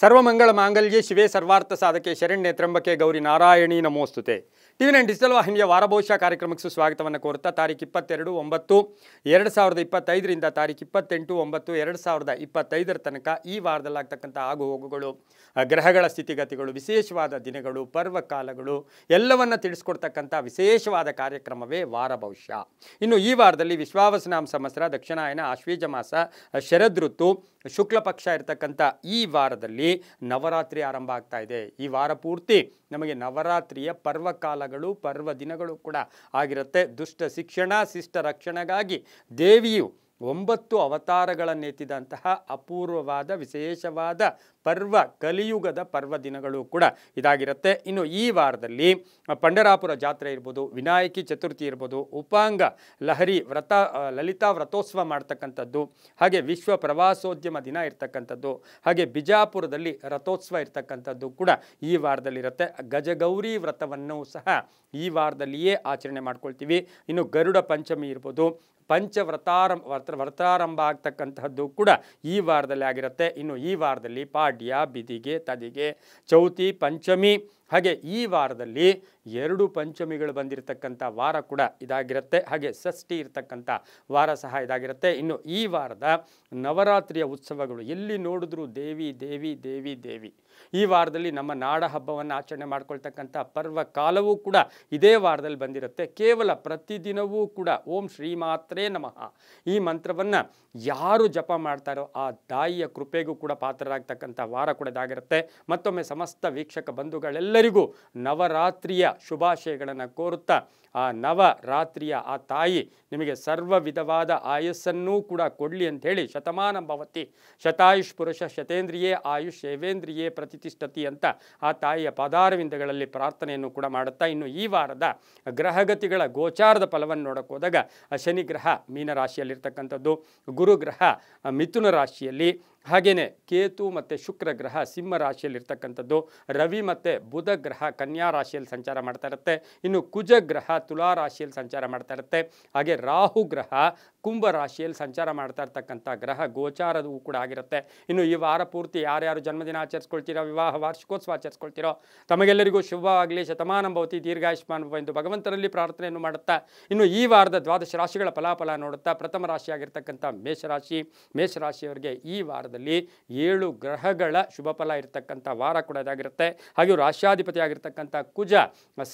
Sarvamangala ಮಾಂಗಲ್ಯೆ ಶಿವೆ ಸರ್ವಾರ್ಥ ಸಾಧಕೆ ಶರಣ್ಯೆ ತ್ರ್ಯಂಬಕೆ Gauri Narayani ನಮೋಸ್ತುತೆ. ಟಿವಿ9 digital ವಾಹಿನಿಯ ವಾರಭವಿಷ್ಯ ಕಾರ್ಯಕ್ರಮಕ್ಕೆ ಸುಸ್ವಾಗತವನ್ನು ಕೋರುತ್ತಾ ತಾರೀಕು 22/9/2025 ತಾರೀಕು 28/9/2025 ತನಕ ಈ ವಾರದಲ್ಲಾಗ್ತಕ್ಕಂಥ ಆಗು ಹೋಗುಗಳು, ಗ್ರಹಗಳ ಸ್ಥಿತಿಗತಿಗಳು, ವಿಶೇಷವಾದ ದಿನಗಳು, ಪರ್ವಕಾಲಗಳು ಎಲ್ಲವನ್ನ ತಿಳಿಸ್ಕೊಡ್ತಕ್ಕಂಥ ವಿಶೇಷವಾದ ಕಾರ್ಯಕ್ರಮವೇ ವಾರಭವಿಷ್ಯ. ಇನ್ನು ಈ ವಾರದಲ್ಲಿ ವಿಶ್ವಾವಸುನಾಮ ಸಂವತ್ಸರ, ದಕ್ಷಿಣಾಯನ, ಆಶ್ವೀಜ ಮಾಸ, ಶರದ್ ಋತು, ಶುಕ್ಲ ಪಕ್ಷ ಇರತಕ್ಕಂಥ ಈ ವಾರದಲ್ಲಿ ನವರಾತ್ರಿ ಆರಂಭ ಆಗ್ತಾ ಇದೆ. ಈ ವಾರ ಪೂರ್ತಿ ನಮಗೆ ನವರಾತ್ರಿಯ ಪರ್ವಕಾಲಗಳು, ಪರ್ವ ದಿನಗಳು ಕೂಡ ಆಗಿರುತ್ತೆ. ದುಷ್ಟ ಶಿಕ್ಷಣ, ಶಿಷ್ಟ ರಕ್ಷಣೆಗಾಗಿ ದೇವಿಯು 9 ಅವತಾರಗಳನ್ನೆತ್ತಿದಂತಹ ಅಪೂರ್ವವಾದ ವಿಶೇಷವಾದ ಪರ್ವ, ಕಲಿಯುಗದ ಪರ್ವ ದಿನಗಳು ಕೂಡ ಇದಾಗಿರುತ್ತೆ. ಇನ್ನು ಈ ವಾರದಲ್ಲಿ ಪಂಡರಾಪುರ ಜಾತ್ರೆ ಇರ್ಬೋದು, ವಿನಾಯಕಿ ಚತುರ್ಥಿ ಇರ್ಬೋದು, ಉಪಾಂಗ ಲಹರಿ ವ್ರತ, ಲಲಿತಾ ವ್ರತೋತ್ಸವ ಮಾಡ್ತಕ್ಕಂಥದ್ದು, ಹಾಗೆ ವಿಶ್ವ ಪ್ರವಾಸೋದ್ಯಮ ದಿನ ಇರ್ತಕ್ಕಂಥದ್ದು, ಹಾಗೆ ಬಿಜಾಪುರದಲ್ಲಿ ರಥೋತ್ಸವ ಇರ್ತಕ್ಕಂಥದ್ದು ಕೂಡ ಈ ವಾರದಲ್ಲಿರುತ್ತೆ. ಗಜಗೌರಿ ವ್ರತವನ್ನು ಸಹ ಈ ವಾರದಲ್ಲಿಯೇ ಆಚರಣೆ ಮಾಡ್ಕೊಳ್ತೀವಿ. ಇನ್ನು ಗರುಡ ಪಂಚಮಿ ಇರ್ಬೋದು, ವ್ರತಾರಂಭ ಆಗ್ತಕ್ಕಂತಹದ್ದು ಕೂಡ ಈ ವಾರದಲ್ಲಿ ಆಗಿರುತ್ತೆ. ಇನ್ನು ಈ ವಾರದಲ್ಲಿ ಪಾಡ್ಯ, ಬಿದಿಗೆ, ತದಿಗೆ, ಚೌತಿ, ಪಂಚಮಿ, ಹಾಗೆ ಈ ವಾರದಲ್ಲಿ 2 ಪಂಚಮಿಗಳು ಬಂದಿರತಕ್ಕಂಥ ವಾರ ಕೂಡ ಇದಾಗಿರುತ್ತೆ. ಹಾಗೆ ಷಷ್ಠಿ ಇರ್ತಕ್ಕಂಥ ವಾರ ಸಹ ಇದಾಗಿರುತ್ತೆ. ಇನ್ನು ಈ ವಾರದ ನವರಾತ್ರಿಯ ಉತ್ಸವಗಳು ಎಲ್ಲಿ ನೋಡಿದ್ರೂ ದೇವಿ ದೇವಿ ದೇವಿ ದೇವಿ. ಈ ವಾರದಲ್ಲಿ ನಮ್ಮ ನಾಡ ಹಬ್ಬವನ್ನು ಆಚರಣೆ ಮಾಡ್ಕೊಳ್ತಕ್ಕಂಥ ಪರ್ವ ಕಾಲವೂ ಕೂಡ ಇದೇ ವಾರದಲ್ಲಿ ಬಂದಿರುತ್ತೆ. ಕೇವಲ ಪ್ರತಿದಿನವೂ ಕೂಡ ಓಂ ಶ್ರೀಮಾತ್ರೇ ನಮಃ ಈ ಮಂತ್ರವನ್ನು ಯಾರು ಜಪ ಮಾಡ್ತಾರೋ ಆ ತಾಯಿಯ ಕೃಪೆಗೂ ಕೂಡ ಪಾತ್ರರಾಗ್ತಕ್ಕಂಥ ವಾರ ಕೂಡ ಇದಾಗಿರುತ್ತೆ. ಮತ್ತೊಮ್ಮೆ ಸಮಸ್ತ ವೀಕ್ಷಕ ಬಂಧುಗಳೆಲ್ಲರಿಗೂ ನವರಾತ್ರಿಯ ಶುಭಾಶಯಗಳನ್ನು ಕೋರುತ್ತಾ, ಆ ನವರಾತ್ರಿಯ ಆ ತಾಯಿ ನಿಮಗೆ ಸರ್ವ ವಿಧವಾದ ಆಯಸ್ಸನ್ನೂ ಕೂಡ ಕೊಡಲಿ ಅಂಥೇಳಿ ಶತಮಾನ ಭವತಿ ಶತಾಯುಷ್ ಪುರುಷ ಶತೇಂದ್ರಿಯೇ ಆಯುಷ್ ಶೈವೇಂದ್ರಿಯೇ ಪ್ರತಿಷ್ಠತಿ ಅಂತ ಆ ತಾಯಿಯ ಪಾದಾರವಿಂದಗಳಲ್ಲಿ ಪ್ರಾರ್ಥನೆಯನ್ನು ಕೂಡ ಮಾಡುತ್ತಾ, ಇನ್ನು ಈ ವಾರದ ಗ್ರಹಗತಿಗಳ ಗೋಚಾರದ ಫಲವನ್ನು ನೋಡಕ್ಕೆ ಹೋದಾಗ ಶನಿ ಗ್ರಹ ಮೀನರಾಶಿಯಲ್ಲಿರ್ತಕ್ಕಂಥದ್ದು, ಗುರುಗ್ರಹ ಮಿಥುನ ರಾಶಿಯಲ್ಲಿ, ಹಾಗೆಯೇ ಕೇತು ಮತ್ತು ಶುಕ್ರ ಗ್ರಹ ಸಿಂಹ ರಾಶಿಯಲ್ಲಿರ್ತಕ್ಕಂಥದ್ದು, ರವಿ ಮತ್ತು ಬುಧ ಗ್ರಹ ಕನ್ಯಾ ರಾಶಿಯಲ್ಲಿ ಸಂಚಾರ ಮಾಡ್ತಾ ಇರುತ್ತೆ. ಇನ್ನು ಕುಜ ಗ್ರಹ ತುಲಾ ರಾಶಿಯಲ್ಲಿ ಸಂಚಾರ ಮಾಡ್ತಾ ಇರುತ್ತೆ. ಹಾಗೆ ರಾಹು ಗ್ರಹ ಕುಂಭ ರಾಶಿಯಲ್ಲಿ ಸಂಚಾರ ಮಾಡ್ತಾ ಇರ್ತಕ್ಕಂಥ ಗ್ರಹ ಗೋಚಾರದೂ ಕೂಡ ಆಗಿರುತ್ತೆ. ಇನ್ನು ಈ ವಾರ ಪೂರ್ತಿ ಯಾರ್ಯಾರು ಜನ್ಮದಿನ ಆಚರಿಸ್ಕೊಳ್ತೀರೋ, ವಿವಾಹ ವಾರ್ಷಿಕೋತ್ಸವ ಆಚರಿಸ್ಕೊಳ್ತೀರೋ ತಮಗೆಲ್ಲರಿಗೂ ಶುಭವಾಗಲಿ, ಶತಮಾನ ಭವತಿ, ದೀರ್ಘಾಯುಷ್ಮಾನ್ ಭವ ಎಂದು ಭಗವಂತನಲ್ಲಿ ಪ್ರಾರ್ಥನೆಯನ್ನು ಮಾಡುತ್ತಾ, ಇನ್ನು ಈ ವಾರದ ದ್ವಾದಶ ರಾಶಿಗಳ ಫಲಾಫಲ ನೋಡುತ್ತಾ ಪ್ರಥಮ ರಾಶಿಯಾಗಿರ್ತಕ್ಕಂಥ ಮೇಷರಾಶಿಯವರಿಗೆ ಈ ವಾರದಲ್ಲಿ 7 ಗ್ರಹಗಳ ಶುಭ ಫಲ ಇರತಕ್ಕಂಥ ವಾರ ಕೂಡ ಇದಾಗಿರುತ್ತೆ. ಹಾಗೆ ರಾಶ್ಯಾಧಿಪತಿ ಆಗಿರ್ತಕ್ಕಂಥ ಕುಜ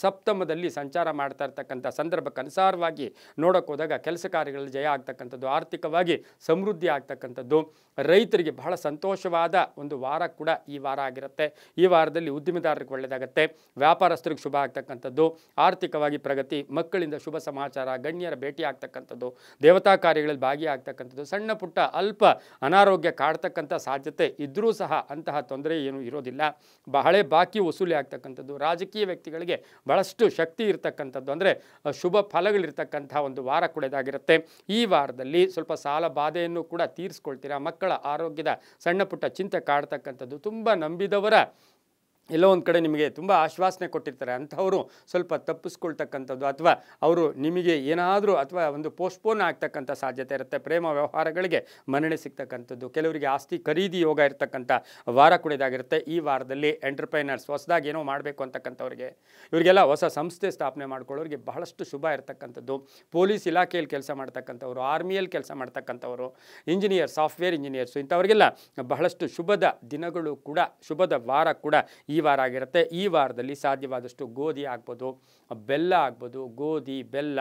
ಸಪ್ತಮದಲ್ಲಿ ಸಂಚಾರ ಮಾಡ್ತಾ ಇರ್ತಕ್ಕಂಥ ಸಂದರ್ಭಕ್ಕನುಸಾರವಾಗಿ ನೋಡೋಕೆ ಹೋದಾಗ ಕೆಲಸ ಕಾರ್ಯಗಳಲ್ಲಿ ಜಯ ಆಗ್ತಕ್ಕಂಥದ್ದು, ಆರ್ಥಿಕವಾಗಿ ಸಮೃದ್ಧಿ ಆಗ್ತಕ್ಕಂಥದ್ದು, ರೈತರಿಗೆ ಬಹಳ ಸಂತೋಷವಾದ ಒಂದು ವಾರ ಕೂಡ ಈ ವಾರ ಆಗಿರುತ್ತೆ. ಈ ವಾರದಲ್ಲಿ ಉದ್ದಿಮೆದಾರರಿಗೆ ಒಳ್ಳೆಯದಾಗುತ್ತೆ, ವ್ಯಾಪಾರಸ್ಥರಿಗೆ ಶುಭ ಆಗ್ತಕ್ಕಂಥದ್ದು, ಆರ್ಥಿಕವಾಗಿ ಪ್ರಗತಿ, ಮಕ್ಕಳಿಂದ ಶುಭ ಸಮಾಚಾರ, ಗಣ್ಯರ ಭೇಟಿ ಆಗ್ತಕ್ಕಂಥದ್ದು, ದೇವತಾ ಕಾರ್ಯಗಳಲ್ಲಿ ಭಾಗಿಯಾಗ್ತಕ್ಕಂಥದ್ದು, ಸಣ್ಣ ಪುಟ್ಟ ಅಲ್ಪ ಅನಾರೋಗ್ಯ ಕಾಡ್ತಕ್ಕಂಥ ಸಾಧ್ಯತೆ ಇದ್ದರೂ ಸಹ ಅಂತಹ ತೊಂದರೆ ಏನೂ ಇರೋದಿಲ್ಲ. ಬಹಳ ಬಾಕಿ ವಸೂಲಿ ಆಗ್ತಕ್ಕಂಥದ್ದು, ರಾಜಕೀಯ ವ್ಯಕ್ತಿಗಳಿಗೆ ಬಹಳಷ್ಟು ಶಕ್ತಿ ಇರ್ತಕ್ಕಂಥದ್ದು, ಅಂದರೆ ಶುಭ ಫಲಗಳಿರ್ತಕ್ಕಂಥ ಒಂದು ವಾರ ಕೂಡ ಇದಾಗಿರುತ್ತೆ. ಈ ವಾರದಲ್ಲಿ ಸ್ವಲ್ಪ ಸಾಲ ಬಾಧೆಯನ್ನು ಕೂಡ ತೀರಿಸ್ಕೊಳ್ತೀರಾ. ಮಕ್ಕಳ ಆರೋಗ್ಯದ ಸಣ್ಣ ಪುಟ್ಟ ಚಿಂತೆ ಕಾಡ್ತಕ್ಕಂಥದ್ದು, ತುಂಬ ನಂಬಿದವರ ಎಲ್ಲೋ ಒಂದು ಕಡೆ ನಿಮಗೆ ತುಂಬ ಆಶ್ವಾಸನೆ ಕೊಟ್ಟಿರ್ತಾರೆ, ಅಂಥವರು ಸ್ವಲ್ಪ ತಪ್ಪಿಸ್ಕೊಳ್ತಕ್ಕಂಥದ್ದು, ಅಥವಾ ಅವರು ನಿಮಗೆ ಏನಾದರೂ ಅಥವಾ ಒಂದು ಪೋಸ್ಟ್ಪೋನ್ ಆಗ್ತಕ್ಕಂಥ ಸಾಧ್ಯತೆ ಇರುತ್ತೆ. ಪ್ರೇಮ ವ್ಯವಹಾರಗಳಿಗೆ ಮನ್ನಣೆ ಸಿಗ್ತಕ್ಕಂಥದ್ದು, ಕೆಲವರಿಗೆ ಆಸ್ತಿ ಖರೀದಿ ಯೋಗ ಇರ್ತಕ್ಕಂಥ ವಾರ ಕೂಡ ಇದಾಗಿರುತ್ತೆ. ಈ ವಾರದಲ್ಲಿ ಎಂಟರ್ಪ್ರೈನರ್ಸ್ ಹೊಸದಾಗಿ ಏನೋ ಮಾಡಬೇಕು ಅಂತಕ್ಕಂಥವ್ರಿಗೆ, ಇವರಿಗೆಲ್ಲ ಹೊಸ ಸಂಸ್ಥೆ ಸ್ಥಾಪನೆ ಮಾಡ್ಕೊಳ್ಳೋರಿಗೆ ಬಹಳಷ್ಟು ಶುಭ ಇರತಕ್ಕಂಥದ್ದು, ಪೊಲೀಸ್ ಇಲಾಖೆಯಲ್ಲಿ ಕೆಲಸ ಮಾಡ್ತಕ್ಕಂಥವ್ರು, ಆರ್ಮಿಯಲ್ಲಿ ಕೆಲಸ ಮಾಡ್ತಕ್ಕಂಥವ್ರು, ಇಂಜಿನಿಯರ್, ಸಾಫ್ಟ್ವೇರ್ ಇಂಜಿನಿಯರ್ಸು, ಇಂಥವರಿಗೆಲ್ಲ ಬಹಳಷ್ಟು ಶುಭದ ದಿನಗಳು ಕೂಡ, ಶುಭದ ವಾರ ಕೂಡ ಈ ವಾರ ಆಗಿರುತ್ತೆ. ಈ ವಾರದಲ್ಲಿ ಸಾಧ್ಯವಾದಷ್ಟು ಗೋಧಿ ಆಗ್ಬೋದು, ಬೆಲ್ಲ ಆಗ್ಬೋದು, ಗೋಧಿ ಬೆಲ್ಲ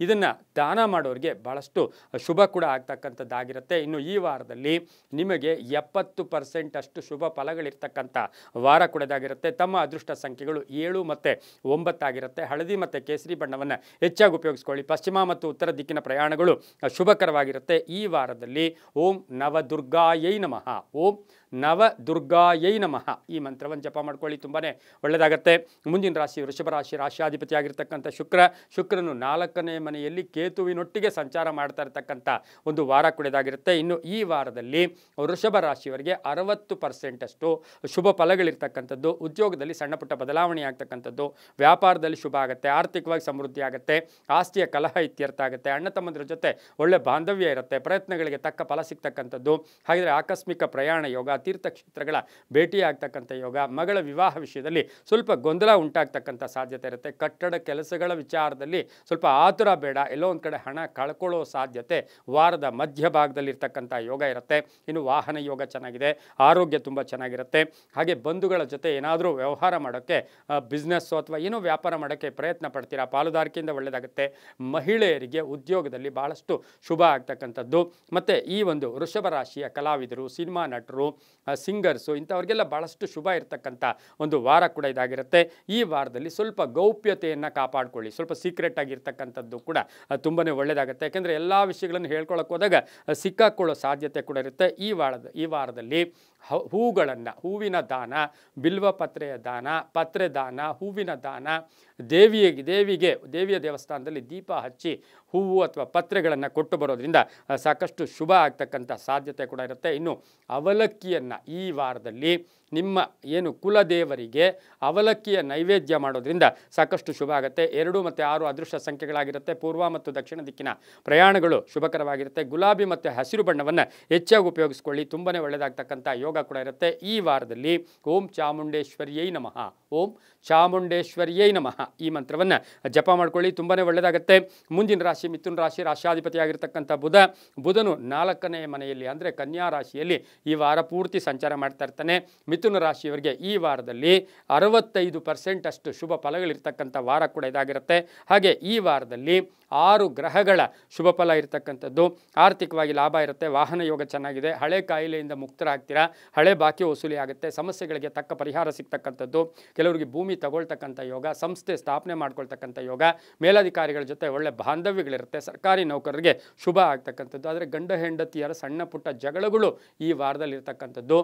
ಇದನ್ನು ದಾನ ಮಾಡೋರಿಗೆ ಬಹಳಷ್ಟು ಶುಭ ಕೂಡ ಆಗ್ತಕ್ಕಂಥದ್ದಾಗಿರುತ್ತೆ. ಇನ್ನು ಈ ವಾರದಲ್ಲಿ ನಿಮಗೆ 70% ಅಷ್ಟು ಶುಭ ಫಲಗಳಿರ್ತಕ್ಕಂಥ ವಾರ ಕೂಡ ಇದಾಗಿರುತ್ತೆ. ತಮ್ಮ ಅದೃಷ್ಟ ಸಂಖ್ಯೆಗಳು 7 ಮತ್ತು 9 ಆಗಿರುತ್ತೆ. ಹಳದಿ ಮತ್ತು ಕೇಸರಿ ಬಣ್ಣವನ್ನು ಹೆಚ್ಚಾಗಿ ಉಪಯೋಗಿಸ್ಕೊಳ್ಳಿ. ಪಶ್ಚಿಮ ಮತ್ತು ಉತ್ತರ ದಿಕ್ಕಿನ ಪ್ರಯಾಣಗಳು ಶುಭಕರವಾಗಿರುತ್ತೆ. ಈ ವಾರದಲ್ಲಿ ಓಂ ನವದುರ್ಗಾಯೈ ನಮಃ, ಓಂ ನವದುರ್ಗಾಯೈ ನಮಃ ಈ ಮಂತ್ರವನ್ನು ಜಪ ಮಾಡ್ಕೊಳ್ಳಿ, ತುಂಬಾ ಒಳ್ಳೆಯದಾಗತ್ತೆ. ಮುಂದಿನ ರಾಶಿ ವೃಷಭ ರಾಶಿ, ರಾಶ್ಯಾಧಿಪತಿ ಆಗಿರ್ತಕ್ಕಂಥ ಶುಕ್ರನು 4ನೇ ಮನೆಯಲ್ಲಿ ಕೇತುವಿನೊಟ್ಟಿಗೆ ಸಂಚಾರ ಮಾಡ್ತಾ ಇರ್ತಕ್ಕಂಥ ಒಂದು ವಾರ ಕೂಡ ಇದಾಗಿರುತ್ತೆ. ಇನ್ನು ಈ ವಾರದಲ್ಲಿ ವೃಷಭ ರಾಶಿಯವರಿಗೆ 60% ಅಷ್ಟು ಶುಭ ಫಲಗಳಿರ್ತಕ್ಕಂಥದ್ದು, ಉದ್ಯೋಗದಲ್ಲಿ ಸಣ್ಣ ಪುಟ್ಟ ಬದಲಾವಣೆ ಆಗ್ತಕ್ಕಂಥದ್ದು, ವ್ಯಾಪಾರದಲ್ಲಿ ಶುಭ ಆಗುತ್ತೆ, ಆರ್ಥಿಕವಾಗಿ ಸಮೃದ್ಧಿ ಆಗುತ್ತೆ, ಆಸ್ತಿಯ ಕಲಹ ಇತ್ಯರ್ಥ ಆಗುತ್ತೆ, ಅಣ್ಣ ತಮ್ಮಂದಿರ ಜೊತೆ ಒಳ್ಳೆ ಬಾಂಧವ್ಯ ಇರುತ್ತೆ, ಪ್ರಯತ್ನಗಳಿಗೆ ತಕ್ಕ ಫಲ ಸಿಗ್ತಕ್ಕಂಥದ್ದು, ಹಾಗೆಯೇ ಆಕಸ್ಮಿಕ ಪ್ರಯಾಣ ಯೋಗ, ಯೋಗ, ತೀರ್ಥಕ್ಷೇತ್ರಗಳ ಭೇಟಿ ಆಗ್ತಕ್ಕಂಥ ಯೋಗ, ಮಗಳ ವಿವಾಹ ವಿಷಯದಲ್ಲಿ ಸ್ವಲ್ಪ ಗೊಂದಲ ಉಂಟಾಗ್ತಕ್ಕಂಥ ಸಾಧ್ಯತೆ ಇರುತ್ತೆ. ಕಟ್ಟಡ ಕೆಲಸಗಳ ವಿಚಾರದಲ್ಲಿ ಸ್ವಲ್ಪ ಆತುರ ಬೇಡ, ಎಲ್ಲೋ ಒಂದು ಕಡೆ ಹಣ ಕಳ್ಕೊಳ್ಳೋ ಸಾಧ್ಯತೆ ವಾರದ ಮಧ್ಯಭಾಗದಲ್ಲಿರ್ತಕ್ಕಂಥ ಯೋಗ ಇರುತ್ತೆ. ಇನ್ನು ವಾಹನ ಯೋಗ ಚೆನ್ನಾಗಿದೆ, ಆರೋಗ್ಯ ತುಂಬ ಚೆನ್ನಾಗಿರುತ್ತೆ. ಹಾಗೆ ಬಂಧುಗಳ ಜೊತೆ ಏನಾದರೂ ವ್ಯವಹಾರ ಮಾಡೋಕ್ಕೆ, ಬಿಸ್ನೆಸ್ಸು ಅಥವಾ ಏನೋ ವ್ಯಾಪಾರ ಮಾಡೋಕ್ಕೆ ಪ್ರಯತ್ನ ಪಡ್ತೀರಾ, ಪಾಲುದಾರಿಕೆಯಿಂದ ಒಳ್ಳೆಯದಾಗುತ್ತೆ. ಮಹಿಳೆಯರಿಗೆ ಉದ್ಯೋಗದಲ್ಲಿ ಬಹಳಷ್ಟು ಶುಭ ಆಗ್ತಕ್ಕಂಥದ್ದು. ಮತ್ತು ಈ ಒಂದು ವೃಷಭ ರಾಶಿಯ ಕಲಾವಿದರು, ಸಿನಿಮಾ ನಟರು, ಸಿಂಗರ್ಸು ಇಂಥವ್ರಿಗೆಲ್ಲ ಭಾಳಷ್ಟು ಶುಭ ಇರತಕ್ಕಂಥ ಒಂದು ವಾರ ಕೂಡ ಇದಾಗಿರುತ್ತೆ. ಈ ವಾರದಲ್ಲಿ ಸ್ವಲ್ಪ ಗೌಪ್ಯತೆಯನ್ನು ಕಾಪಾಡಿಕೊಳ್ಳಿ, ಸ್ವಲ್ಪ ಸೀಕ್ರೆಟ್ ಆಗಿರ್ತಕ್ಕಂಥದ್ದು ಕೂಡ ತುಂಬಾ ಒಳ್ಳೆಯದಾಗುತ್ತೆ. ಯಾಕೆಂದರೆ ಎಲ್ಲ ವಿಷಯಗಳನ್ನು ಹೇಳ್ಕೊಳ್ಳೋಕೆ ಹೋದಾಗ ಸಿಕ್ಕಾಕೊಳ್ಳೋ ಸಾಧ್ಯತೆ ಕೂಡ ಇರುತ್ತೆ. ಈ ವಾರದಲ್ಲಿ ಹೂಗಳನ್ನು, ಹೂವಿನ ದಾನ, ಬಿಲ್ವ ಪತ್ರೆಯ ದಾನ, ಪತ್ರೆ ದಾನ, ಹೂವಿನ ದಾನ, ದೇವಿಯ ದೇವಸ್ಥಾನದಲ್ಲಿ ದೀಪ ಹಚ್ಚಿ ಹೂವು ಅಥವಾ ಪತ್ರೆಗಳನ್ನು ಕೊಟ್ಟು ಬರೋದ್ರಿಂದ ಸಾಕಷ್ಟು ಶುಭ ಆಗ್ತಕ್ಕಂಥ ಸಾಧ್ಯತೆ ಕೂಡ ಇರುತ್ತೆ. ಇನ್ನು ಅವಲಕ್ಕಿಯನ್ನು ಈ ವಾರದಲ್ಲಿ ನಿಮ್ಮ ಏನು ಕುಲದೇವರಿಗೆ ಅವಲಕ್ಕಿಯ ನೈವೇದ್ಯ ಮಾಡೋದ್ರಿಂದ ಸಾಕಷ್ಟು ಶುಭ ಆಗುತ್ತೆ. 2 ಮತ್ತು 6 ಅದೃಷ್ಟ ಸಂಖ್ಯೆಗಳಾಗಿರುತ್ತೆ. ಪೂರ್ವ ಮತ್ತು ದಕ್ಷಿಣ ದಿಕ್ಕಿನ ಪ್ರಯಾಣಗಳು ಶುಭಕರವಾಗಿರುತ್ತೆ. ಗುಲಾಬಿ ಮತ್ತು ಹಸಿರು ಬಣ್ಣವನ್ನು ಹೆಚ್ಚಾಗಿ ಉಪಯೋಗಿಸ್ಕೊಳ್ಳಿ, ತುಂಬಾ ಒಳ್ಳೆಯದಾಗ್ತಕ್ಕಂಥ ಯೋಗ ಕೂಡ ಇರುತ್ತೆ. ಈ ವಾರದಲ್ಲಿ ಓಂ ಚಾಮುಂಡೇಶ್ವರಿಯೈ ನಮಃ, ಓಂ ಚಾಮುಂಡೇಶ್ವರಿಯೈ ನಮಃ ಈ ಮಂತ್ರವನ್ನು ಜಪ ಮಾಡ್ಕೊಳ್ಳಿ, ತುಂಬಾ ಒಳ್ಳೆಯದಾಗುತ್ತೆ. ಮುಂದಿನ ರಾಶಿ ಮಿಥುನ ರಾಶಿ, ರಾಶಾಧಿಪತಿಯಾಗಿರ್ತಕ್ಕಂಥ ಬುಧನು 4ನೇ ಮನೆಯಲ್ಲಿ ಅಂದರೆ ಕನ್ಯಾ ರಾಶಿಯಲ್ಲಿ ಈ ವಾರ ಪೂರ್ತಿ ಸಂಚಾರ ಮಾಡ್ತಾ ಇರ್ತಾನೆ. ಮಿಥುನ ರಾಶಿಯವರಿಗೆ ಈ ವಾರದಲ್ಲಿ 65% ಅಷ್ಟು ಶುಭ ಫಲಗಳಿರ್ತಕ್ಕಂಥ ವಾರ ಕೂಡ ಇದಾಗಿರುತ್ತೆ. ಹಾಗೆ ಈ ವಾರದಲ್ಲಿ 6 ಗ್ರಹಗಳ ಶುಭ ಫಲ ಇರತಕ್ಕಂಥದ್ದು. ಆರ್ಥಿಕವಾಗಿ ಲಾಭ ಇರುತ್ತೆ, ವಾಹನ ಯೋಗ ಚೆನ್ನಾಗಿದೆ, ಹಳೆ ಕಾಯಿಲೆಯಿಂದ ಮುಕ್ತರಾಗ್ತೀರಾ, ಹಳೆ ಬಾಕಿ ವಸೂಲಿ ಆಗುತ್ತೆ, ಸಮಸ್ಯೆಗಳಿಗೆ ತಕ್ಕ ಪರಿಹಾರ ಸಿಗ್ತಕ್ಕಂಥದ್ದು, ಕೆಲವರಿಗೆ ಭೂಮಿ ತಗೊಳ್ತಕ್ಕಂಥ ಯೋಗ, ಸಂಸ್ಥೆ ಸ್ಥಾಪನೆ ಮಾಡ್ಕೊಳ್ತಕ್ಕಂಥ ಯೋಗ, ಮೇಲಧಿಕಾರಿಗಳ ಜೊತೆ ಒಳ್ಳೆ ಬಾಂಧವ್ಯಗಳಿರುತ್ತೆ, ಸರ್ಕಾರಿ ನೌಕರರಿಗೆ ಶುಭ ಆಗ್ತಕ್ಕಂಥದ್ದು. ಆದರೆ ಗಂಡ ಹೆಂಡತಿಯರ ಸಣ್ಣ ಪುಟ್ಟ ಜಗಳಗಳು ಈ ವಾರದಲ್ಲಿ ಇರ್ತಕ್ಕಂಥದ್ದು.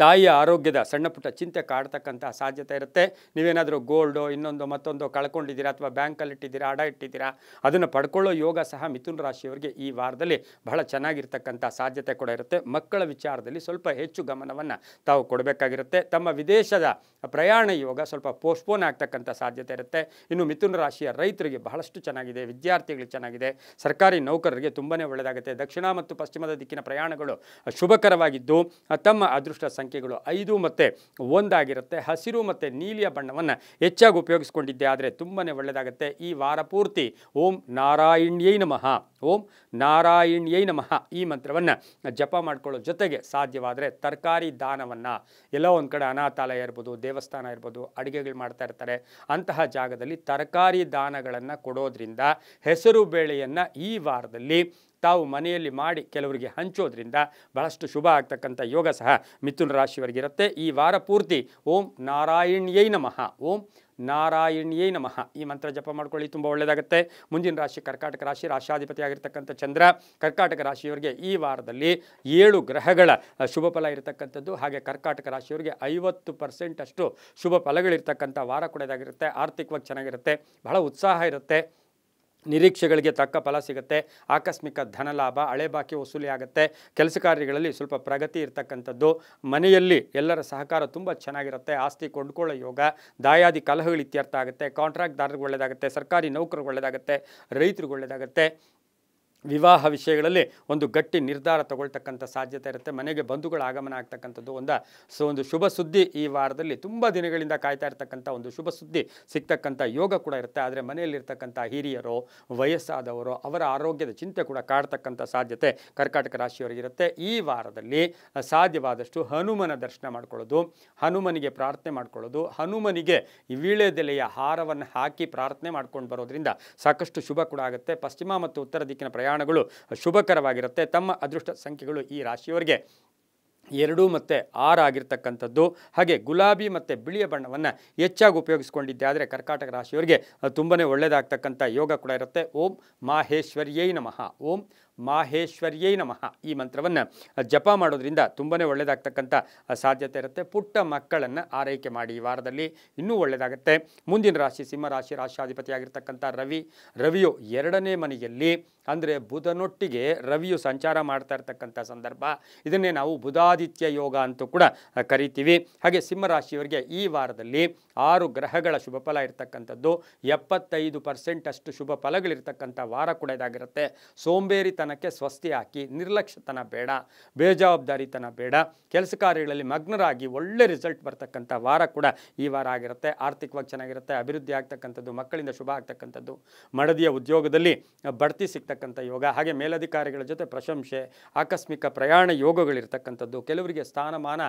ತಾಯಿಯ ಆರೋಗ್ಯದ ಸಣ್ಣ ಪುಟ್ಟ ಚಿಂತೆ ಕಾಡ್ತಕ್ಕಂಥ ಸಾಧ್ಯತೆ ಇರುತ್ತೆ. ನೀವೇನಾದರೂ ಗೋಲ್ಡೋ ಇನ್ನೊಂದು ಮತ್ತೊಂದು ಕಳ್ಕೊಂಡಿದ್ದೀರಾ ಅಥವಾ ಬ್ಯಾಂಕಲ್ಲಿ ಇಟ್ಟಿದ್ದೀರಾ, ಅಡ ಇಟ್ಟಿದ್ದೀರಾ, ಅದನ್ನು ಪಡ್ಕೊಳ್ಳೋ ಯೋಗ ಸಹ ಮಿಥುನ ರಾಶಿಯವರಿಗೆ ಈ ವಾರದಲ್ಲಿ ಬಹಳ ಚೆನ್ನಾಗಿರ್ತಕ್ಕಂಥ ಸಾಧ್ಯತೆ ಕೂಡ ಇರುತ್ತೆ. ಮಕ್ಕಳ ವಿಚಾರದಲ್ಲಿ ಸ್ವಲ್ಪ ಹೆಚ್ಚು ಗಮನವನ್ನು ತಾವು ಕೊಡಬೇಕಾಗಿರುತ್ತೆ. ತಮ್ಮ ವಿದೇಶದ ಪ್ರಯಾಣ ಯೋಗ ಸ್ವಲ್ಪ ಪೋಸ್ಟ್ಪೋನ್ ಆಗ್ತಕ್ಕಂಥ ಸಾಧ್ಯತೆ ಇರುತ್ತೆ. ಇನ್ನು ಮಿಥುನ ರಾಶಿಯ ರೈತರಿಗೆ ಬಹಳಷ್ಟು ಚೆನ್ನಾಗಿದೆ, ವಿದ್ಯಾರ್ಥಿಗಳಿಗೆ ಚೆನ್ನಾಗಿದೆ, ಸರ್ಕಾರಿ ನೌಕರರಿಗೆ ತುಂಬಾ ಒಳ್ಳೆಯದಾಗುತ್ತೆ. ದಕ್ಷಿಣ ಮತ್ತು ಪಶ್ಚಿಮದ ದಿಕ್ಕಿನ ಪ್ರಯಾಣಗಳು ಶುಭಕರವಾಗಿದ್ದು ತಮ್ಮ ಅದೃಷ್ಟ ಸಂಖ್ಯೆಗಳು 5 ಮತ್ತು 1 ಆಗಿರುತ್ತೆ. ಹಸಿರು ಮತ್ತು ನೀಲಿಯ ಬಣ್ಣವನ್ನು ಹೆಚ್ಚಾಗಿ ಉಪಯೋಗಿಸ್ಕೊಂಡಿದ್ದೆ ಆದರೆ ತುಂಬಾ ಒಳ್ಳೆಯದಾಗುತ್ತೆ. ಈ ವಾರ ಪೂರ್ತಿ ಓಂ ನಾರಾಯಣ್ಯೈ ನಮಃ, ಓಂ ನಾರಾಯಣ್ಯೈ ನಮಃ ಈ ಮಂತ್ರವನ್ನು ಜಪ ಮಾಡ್ಕೊಳ್ಳೋ ಜೊತೆಗೆ ಸಾಧ್ಯವಾದರೆ ತರಕಾರಿ ದಾನವನ್ನು, ಎಲ್ಲೋ ಒಂದು ಕಡೆ ಅನಾಥಾಲಯ ಇರ್ಬೋದು, ದೇವಸ್ಥಾನ ಇರ್ಬೋದು, ಅಡುಗೆಗಳು ಮಾಡ್ತಾ ಇರ್ತಾರೆ, ಅಂತಹ ಜಾಗದಲ್ಲಿ ತರಕಾರಿ ದಾನಗಳನ್ನು ಕೊಡೋದ್ರಿಂದ, ಹೆಸರು ಬೇಳೆಯನ್ನು ಈ ವಾರದಲ್ಲಿ ತಾವು ಮನೆಯಲ್ಲಿ ಮಾಡಿ ಕೆಲವರಿಗೆ ಹಂಚೋದ್ರಿಂದ ಬಹಳಷ್ಟು ಶುಭ ಆಗ್ತಕ್ಕಂಥ ಯೋಗ ಸಹ ಮಿಥುನ ರಾಶಿಯವರಿಗಿರುತ್ತೆ. ಈ ವಾರ ಪೂರ್ತಿ ಓಂ ನಾರಾಯಣ್ಯೈ ನಮಃ, ಓಂ ನಾರಾಯಣ್ಯೈ ನಮಃ ಈ ಮಂತ್ರ ಜಪ ಮಾಡ್ಕೊಳ್ಳಿ, ತುಂಬ ಒಳ್ಳೆಯದಾಗುತ್ತೆ. ಮುಂದಿನ ರಾಶಿ ಕರ್ಕಾಟಕ ರಾಶಿ, ರಾಶಾಧಿಪತಿಯಾಗಿರ್ತಕ್ಕಂಥ ಚಂದ್ರ. ಕರ್ಕಾಟಕ ರಾಶಿಯವರಿಗೆ ಈ ವಾರದಲ್ಲಿ 7 ಗ್ರಹಗಳ ಶುಭ ಫಲ ಇರತಕ್ಕಂಥದ್ದು. ಹಾಗೆ ಕರ್ಕಾಟಕ ರಾಶಿಯವರಿಗೆ 50% ಅಷ್ಟು ಶುಭ ಫಲಗಳಿರ್ತಕ್ಕಂಥ ವಾರ ಕೂಡ ಇದಾಗಿರುತ್ತೆ. ಆರ್ಥಿಕವಾಗಿ ಚೆನ್ನಾಗಿರುತ್ತೆ, ಬಹಳ ಉತ್ಸಾಹ ಇರುತ್ತೆ, ನಿರೀಕ್ಷೆಗಳಿಗೆ ತಕ್ಕ ಫಲ ಸಿಗುತ್ತೆ, ಆಕಸ್ಮಿಕ ಧನಲಾಭ, ಹಳೆ ಬಾಕಿ ವಸೂಲಿ ಆಗುತ್ತೆ, ಕೆಲಸ ಕಾರ್ಯಗಳಲ್ಲಿ ಸ್ವಲ್ಪ ಪ್ರಗತಿ ಇರ್ತಕ್ಕಂಥದ್ದು, ಮನೆಯಲ್ಲಿ ಎಲ್ಲರ ಸಹಕಾರ ತುಂಬ ಚೆನ್ನಾಗಿರುತ್ತೆ, ಆಸ್ತಿ ಕೊಂಡ್ಕೊಳ್ಳೋ ಯೋಗ, ದಾಯಾದಿ ಕಲಹಗಳು ಇತ್ಯರ್ಥ ಆಗುತ್ತೆ, ಕಾಂಟ್ರಾಕ್ಟ್ದಾರರಿಗೆ ಒಳ್ಳೆಯದಾಗುತ್ತೆ, ಸರ್ಕಾರಿ ನೌಕರಿಗೆ ಒಳ್ಳೆಯದಾಗುತ್ತೆ, ರೈತರಿಗೆ ಒಳ್ಳೆಯದಾಗುತ್ತೆ. ವಿವಾಹ ವಿಷಯಗಳಲ್ಲಿ ಒಂದು ಗಟ್ಟಿ ನಿರ್ಧಾರ ತಗೊಳ್ತಕ್ಕಂಥ ಸಾಧ್ಯತೆ ಇರುತ್ತೆ. ಮನೆಗೆ ಬಂಧುಗಳ ಆಗಮನ ಆಗ್ತಕ್ಕಂಥದ್ದು ಒಂದು ಶುಭ ಸುದ್ದಿ ಈ ವಾರದಲ್ಲಿ ತುಂಬ ದಿನಗಳಿಂದ ಕಾಯ್ತಾ ಇರ್ತಕ್ಕಂಥ ಒಂದು ಶುಭ ಸುದ್ದಿ ಸಿಗ್ತಕ್ಕಂಥ ಯೋಗ ಕೂಡ ಇರುತ್ತೆ. ಆದರೆ ಮನೆಯಲ್ಲಿರ್ತಕ್ಕಂಥ ಹಿರಿಯರು, ವಯಸ್ಸಾದವರು, ಅವರ ಆರೋಗ್ಯದ ಚಿಂತೆ ಕೂಡ ಕಾಡ್ತಕ್ಕಂಥ ಸಾಧ್ಯತೆ ಕರ್ಕಾಟಕ ರಾಶಿಯವರಿಗಿರುತ್ತೆ. ಈ ವಾರದಲ್ಲಿ ಸಾಧ್ಯವಾದಷ್ಟು ಹನುಮನ ದರ್ಶನ ಮಾಡ್ಕೊಳ್ಳೋದು, ಹನುಮನಿಗೆ ಪ್ರಾರ್ಥನೆ ಮಾಡ್ಕೊಳ್ಳೋದು, ಹನುಮನಿಗೆ ವೀಳ್ಯದೆಲೆಯ ಹಾರವನ್ನು ಹಾಕಿ ಪ್ರಾರ್ಥನೆ ಮಾಡ್ಕೊಂಡು ಬರೋದ್ರಿಂದ ಸಾಕಷ್ಟು ಶುಭ ಕೂಡ ಆಗುತ್ತೆ. ಪಶ್ಚಿಮ ಮತ್ತು ಉತ್ತರ ದಿಕ್ಕಿನ ಪ್ರಯಾಣಗಳು ಶುಭಕರವಾಗಿರುತ್ತೆ. ತಮ್ಮ ಅದೃಷ್ಟ ಸಂಖ್ಯೆಗಳು ಈ ರಾಶಿಯವರಿಗೆ 2 ಮತ್ತು 6 ಆಗಿರ್ತಕ್ಕಂಥದ್ದು. ಹಾಗೆ ಗುಲಾಬಿ ಮತ್ತು ಬಿಳಿಯ ಬಣ್ಣವನ್ನು ಹೆಚ್ಚಾಗಿ ಉಪಯೋಗಿಸ್ಕೊಂಡಿದ್ದೆ ಆದರೆ ಕರ್ಕಾಟಕ ರಾಶಿಯವರಿಗೆ ತುಂಬಾ ಒಳ್ಳೆಯದಾಗ್ತಕ್ಕಂಥ ಯೋಗ ಕೂಡ ಇರುತ್ತೆ. ಓಂ ಮಾಹೇಶ್ವರ್ಯೈ ನಮಃ, ಓಂ ಮಾಹೇಶ್ವರ್ಯೈ ನಮಃ ಈ ಮಂತ್ರವನ್ನು ಜಪ ಮಾಡೋದ್ರಿಂದ ತುಂಬಾ ಒಳ್ಳೆಯದಾಗ್ತಕ್ಕಂಥ ಸಾಧ್ಯತೆ ಇರುತ್ತೆ. ಪುಟ್ಟ ಮಕ್ಕಳನ್ನು ಆರೈಕೆ ಮಾಡಿ ಈ ವಾರದಲ್ಲಿ ಇನ್ನೂ ಒಳ್ಳೆಯದಾಗುತ್ತೆ. ಮುಂದಿನ ರಾಶಿ ಸಿಂಹರಾಶಿ, ರಾಶಾಧಿಪತಿಯಾಗಿರ್ತಕ್ಕಂಥ ರವಿಯು 2ನೇ ಮನೆಯಲ್ಲಿ ಅಂದರೆ ಬುಧನೊಟ್ಟಿಗೆ ರವಿಯು ಸಂಚಾರ ಮಾಡ್ತಾ ಇರ್ತಕ್ಕಂಥ ಸಂದರ್ಭ, ಇದನ್ನೇ ನಾವು ಬುಧಾದಿತ್ಯ ಯೋಗ ಅಂತೂ ಕೂಡ ಕರಿತೀವಿ. ಹಾಗೆ ಸಿಂಹರಾಶಿಯವರಿಗೆ ಈ ವಾರದಲ್ಲಿ 6 ಗ್ರಹಗಳ ಶುಭ ಫಲ ಇರ್ತಕ್ಕಂಥದ್ದು, 75% ಅಷ್ಟು ಶುಭ ಫಲಗಳಿರ್ತಕ್ಕಂಥ ವಾರ ಕೂಡ ಇದಾಗಿರುತ್ತೆ. ಸೋಂಬೇರಿತನ ಕೆಲಸತನಕ್ಕೆ ಸ್ವಸ್ತಿ ಹಾಕಿ, ನಿರ್ಲಕ್ಷ್ಯತನ ಬೇಡ, ಬೇಜವಾಬ್ದಾರಿತನ ಬೇಡ, ಕೆಲಸ ಕಾರ್ಯಗಳಲ್ಲಿ ಮಗ್ನರಾಗಿ ಒಳ್ಳೆ ರಿಸಲ್ಟ್ ಬರ್ತಕ್ಕಂಥ ವಾರ ಕೂಡ ಈ ವಾರ ಆಗಿರುತ್ತೆ. ಆರ್ಥಿಕವಾಗಿ ಚೆನ್ನಾಗಿರುತ್ತೆ, ಅಭಿವೃದ್ಧಿ ಆಗ್ತಕ್ಕಂಥದ್ದು, ಮಕ್ಕಳಿಂದ ಶುಭ ಆಗ್ತಕ್ಕಂಥದ್ದು, ಮಡದಿಯ ಉದ್ಯೋಗದಲ್ಲಿ ಬಡ್ತಿ ಸಿಗ್ತಕ್ಕಂಥ ಯೋಗ, ಹಾಗೆ ಮೇಲಧಿಕಾರಿಗಳ ಜೊತೆ ಪ್ರಶಂಸೆ, ಆಕಸ್ಮಿಕ ಪ್ರಯಾಣ ಯೋಗಗಳಿರ್ತಕ್ಕಂಥದ್ದು, ಕೆಲವರಿಗೆ ಸ್ಥಾನಮಾನ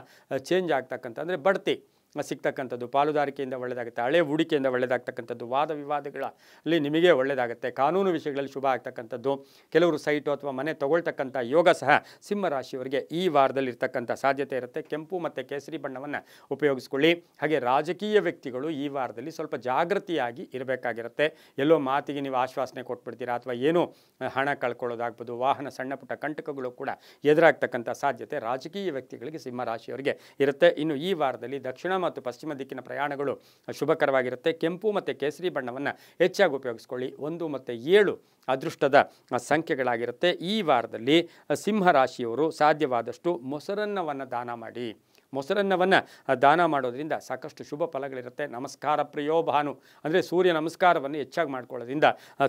ಚೇಂಜ್ ಆಗ್ತಕ್ಕಂಥ ಅಂದರೆ ಬಡ್ತಿ ಸಿಗ್ತಕ್ಕಂಥದ್ದು, ಪಾಲುದಾರಿಕೆಯಿಂದ ಒಳ್ಳೆಯದಾಗುತ್ತೆ, ಹಳೆ ಹೂಡಿಕೆಯಿಂದ ಒಳ್ಳೆಯದಾಗ್ತಕ್ಕಂಥದ್ದು, ವಾದ ವಿವಾದಗಳಲ್ಲಿ ನಿಮಗೆ ಒಳ್ಳೆಯದಾಗುತ್ತೆ, ಕಾನೂನು ವಿಷಯಗಳಲ್ಲಿ ಶುಭ ಆಗ್ತಕ್ಕಂಥದ್ದು, ಕೆಲವರು ಸೈಟು ಅಥವಾ ಮನೆ ತಗೊಳ್ತಕ್ಕಂಥ ಯೋಗ ಸಹ ಸಿಂಹ ರಾಶಿಯವರಿಗೆ ಈ ವಾರದಲ್ಲಿ ಇರ್ತಕ್ಕಂಥ ಸಾಧ್ಯತೆ ಇರುತ್ತೆ. ಕೆಂಪು ಮತ್ತು ಕೇಸರಿ ಬಣ್ಣವನ್ನು ಉಪಯೋಗಿಸ್ಕೊಳ್ಳಿ. ಹಾಗೆ ರಾಜಕೀಯ ವ್ಯಕ್ತಿಗಳು ಈ ವಾರದಲ್ಲಿ ಸ್ವಲ್ಪ ಜಾಗೃತಿಯಾಗಿ ಇರಬೇಕಾಗಿರುತ್ತೆ. ಎಲ್ಲೋ ಮಾತಿಗೆ ನೀವು ಆಶ್ವಾಸನೆ ಕೊಟ್ಬಿಡ್ತೀರಾ ಅಥವಾ ಏನೋ ಹಣ ಕಳ್ಕೊಳ್ಳೋದಾಗ್ಬೋದು, ವಾಹನ ಸಣ್ಣ ಪುಟ್ಟ ಕಂಟಕಗಳು ಕೂಡ ಎದುರಾಗ್ತಕ್ಕಂಥ ಸಾಧ್ಯತೆ ರಾಜಕೀಯ ವ್ಯಕ್ತಿಗಳಿಗೆ ಸಿಂಹ ರಾಶಿಯವರಿಗೆ ಇರುತ್ತೆ. ಇನ್ನು ಈ ವಾರದಲ್ಲಿ ದಕ್ಷಿಣ ಮತ್ತು ಪಶ್ಚಿಮ ದಿಕ್ಕಿನ ಪ್ರಯಾಣಗಳು ಶುಭಕರವಾಗಿರುತ್ತೆ. ಕೆಂಪು ಮತ್ತು ಕೇಸರಿ ಬಣ್ಣವನ್ನು ಹೆಚ್ಚಾಗಿ ಉಪಯೋಗಿಸ್ಕೊಳ್ಳಿ. 1 ಮತ್ತು 7 ಅದೃಷ್ಟದ ಸಂಖ್ಯೆಗಳಾಗಿರುತ್ತೆ. ಈ ವಾರದಲ್ಲಿ ಸಿಂಹ ರಾಶಿಯವರು ಸಾಧ್ಯವಾದಷ್ಟು ಮೊಸರನ್ನವನ್ನು ದಾನ ಮಾಡಿ. ಮೊಸರನ್ನವನ್ನು ದಾನ ಮಾಡೋದ್ರಿಂದ ಸಾಕಷ್ಟು ಶುಭ ಫಲಗಳಿರುತ್ತೆ. ನಮಸ್ಕಾರ ಪ್ರಿಯೋ ಭಾನು ಅಂದರೆ ಸೂರ್ಯ ನಮಸ್ಕಾರವನ್ನು ಹೆಚ್ಚಾಗಿ ಮಾಡ್ಕೊಳ್ಳೋದ್ರಿಂದ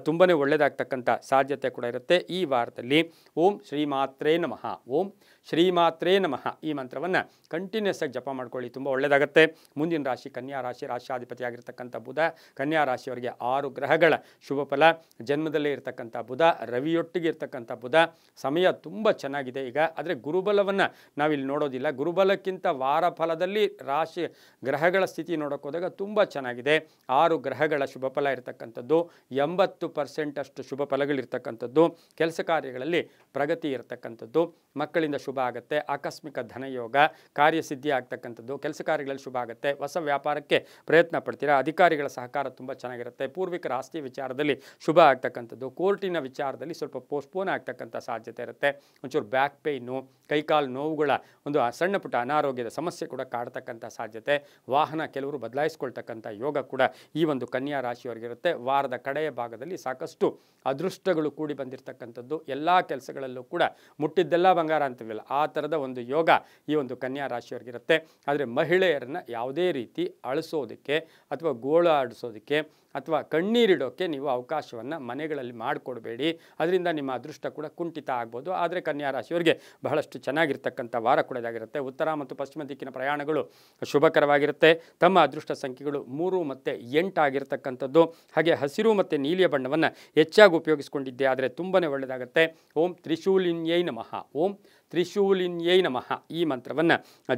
ತುಂಬಾ ಒಳ್ಳೆಯದಾಗ್ತಕ್ಕಂಥ ಸಾಧ್ಯತೆ ಕೂಡ ಇರುತ್ತೆ. ಈ ವಾರದಲ್ಲಿ ಓಂ ಶ್ರೀಮಾತ್ರೇ ನಮಃ, ಓಂ ಶ್ರೀಮಾತ್ರೇ ನಮಃ ಈ ಮಂತ್ರವನ್ನು ಕಂಟಿನ್ಯೂಸ್ ಆಗಿ ಜಪ ಮಾಡ್ಕೊಳ್ಳಿ, ತುಂಬ ಒಳ್ಳೆಯದಾಗುತ್ತೆ. ಮುಂದಿನ ರಾಶಿ ಕನ್ಯಾ ರಾಶಿ, ರಾಶಿಯಾಧಿಪತಿಯಾಗಿರ್ತಕ್ಕಂಥ ಬುಧ. ಕನ್ಯಾ ರಾಶಿಯವರಿಗೆ 6 ಗ್ರಹಗಳ ಶುಭ ಫಲ. ಜನ್ಮದಲ್ಲೇ ಇರತಕ್ಕಂಥ ಬುಧ, ರವಿಯೊಟ್ಟಿಗೆ ಇರ್ತಕ್ಕಂಥ ಬುಧ, ಸಮಯ ತುಂಬ ಚೆನ್ನಾಗಿದೆ ಈಗ. ಆದರೆ ಗುರುಬಲವನ್ನು ನಾವಿಲ್ಲಿ ನೋಡೋದಿಲ್ಲ. ಗುರುಬಲಕ್ಕಿಂತ ವಾರ ಫಲದಲ್ಲಿ ರಾಶಿ ಗ್ರಹಗಳ ಸ್ಥಿತಿ ನೋಡೋಕೆ ಹೋದಾಗ ತುಂಬ ಚೆನ್ನಾಗಿದೆ. 6 ಗ್ರಹಗಳ ಶುಭ ಫಲ ಇರತಕ್ಕಂಥದ್ದು, 80% ಅಷ್ಟು ಶುಭ ಫಲಗಳಿರ್ತಕ್ಕಂಥದ್ದು, ಕೆಲಸ ಕಾರ್ಯಗಳಲ್ಲಿ ಪ್ರಗತಿ ಇರತಕ್ಕಂಥದ್ದು, ಮಕ್ಕಳಿಂದ ಶುಭ ಆಗುತ್ತೆ, ಆಕಸ್ಮಿಕ ಧನಯೋಗ, ಕಾರ್ಯಸಿದ್ಧಿ ಆಗ್ತಕ್ಕಂಥದ್ದು, ಕೆಲಸ ಕಾರ್ಯಗಳಲ್ಲಿ ಶುಭ ಆಗುತ್ತೆ, ಹೊಸ ವ್ಯಾಪಾರಕ್ಕೆ ಪ್ರಯತ್ನ ಪಡ್ತೀರಾ, ಅಧಿಕಾರಿಗಳ ಸಹಕಾರ ತುಂಬ ಚೆನ್ನಾಗಿರುತ್ತೆ, ಪೂರ್ವಿಕರ ಆಸ್ತಿ ವಿಚಾರದಲ್ಲಿ ಶುಭ ಆಗ್ತಕ್ಕಂಥದ್ದು, ಕೋರ್ಟಿನ ವಿಚಾರದಲ್ಲಿ ಸ್ವಲ್ಪ ಪೋಸ್ಟ್ಪೋನ್ ಆಗ್ತಕ್ಕಂಥ ಸಾಧ್ಯತೆ ಇರುತ್ತೆ. ಒಂಚೂರು ಬ್ಯಾಕ್ ಪೇಯ್ನು, ಕೈಕಾಲು ನೋವುಗಳ ಒಂದು ಸಣ್ಣ ಪುಟ್ಟ ಅನಾರೋಗ್ಯದ ಸಮಸ್ಯೆ ಕೂಡ ಕಾಡ್ತಕ್ಕಂಥ ಸಾಧ್ಯತೆ, ವಾಹನ ಕೆಲವರು ಬದಲಾಯಿಸ್ಕೊಳ್ತಕ್ಕಂಥ ಯೋಗ ಕೂಡ ಈ ಒಂದು ಕನ್ಯಾ ರಾಶಿಯವರಿಗಿರುತ್ತೆ. ವಾರದ ಕಡೆಯ ಭಾಗದಲ್ಲಿ ಸಾಕಷ್ಟು ಅದೃಷ್ಟಗಳು ಕೂಡಿ ಬಂದಿರತಕ್ಕಂಥದ್ದು, ಎಲ್ಲ ಕೆಲಸಗಳಲ್ಲೂ ಕೂಡ ಮುಟ್ಟಿದ್ದೆಲ್ಲ ಬಂಗಾರ ಅಂತೀವಲ್ಲ ಆ ಥರದ ಒಂದು ಯೋಗ ಈ ಒಂದು ಕನ್ಯಾ ರಾಶಿಯವರಿಗಿರುತ್ತೆ. ಆದರೆ ಮಹಿಳೆಯರನ್ನು ಯಾವುದೇ ರೀತಿ ಅಳಿಸೋದಕ್ಕೆ ಅಥವಾ ಗೋಳಾಡಿಸೋದಕ್ಕೆ ಅಥವಾ ಕಣ್ಣೀರಿಡೋಕ್ಕೆ ನೀವು ಅವಕಾಶವನ್ನು ಮನೆಗಳಲ್ಲಿ ಮಾಡಿಕೊಡ್ಬೇಡಿ. ಅದರಿಂದ ನಿಮ್ಮ ಅದೃಷ್ಟ ಕೂಡ ಕುಂಠಿತ ಆಗ್ಬೋದು. ಆದರೆ ಕನ್ಯಾ ರಾಶಿಯವರಿಗೆ ಬಹಳಷ್ಟು ಚೆನ್ನಾಗಿರ್ತಕ್ಕಂಥ ವಾರ ಕೂಡ ಇದಾಗಿರುತ್ತೆ. ಉತ್ತರ ಮತ್ತು ಪಶ್ಚಿಮ ದಿಕ್ಕಿನ ಪ್ರಯಾಣಗಳು ಶುಭಕರವಾಗಿರುತ್ತೆ. ತಮ್ಮ ಅದೃಷ್ಟ ಸಂಖ್ಯೆಗಳು 3 ಮತ್ತು 8 ಆಗಿರ್ತಕ್ಕಂಥದ್ದು. ಹಾಗೆ ಹಸಿರು ಮತ್ತು ನೀಲಿಯ ಬಣ್ಣವನ್ನು ಹೆಚ್ಚಾಗಿ ಉಪಯೋಗಿಸ್ಕೊಂಡಿದ್ದೆ ಆದರೆ ತುಂಬಾ ಒಳ್ಳೆಯದಾಗುತ್ತೆ. ಓಂ ತ್ರಿಶೂಲಿನ್ಯೈ ನಮಃ, ಓಂ ತ್ರಿಶೂಲಿನ್ಯೈ ನಮಃ ಈ ಮಂತ್ರವನ್ನು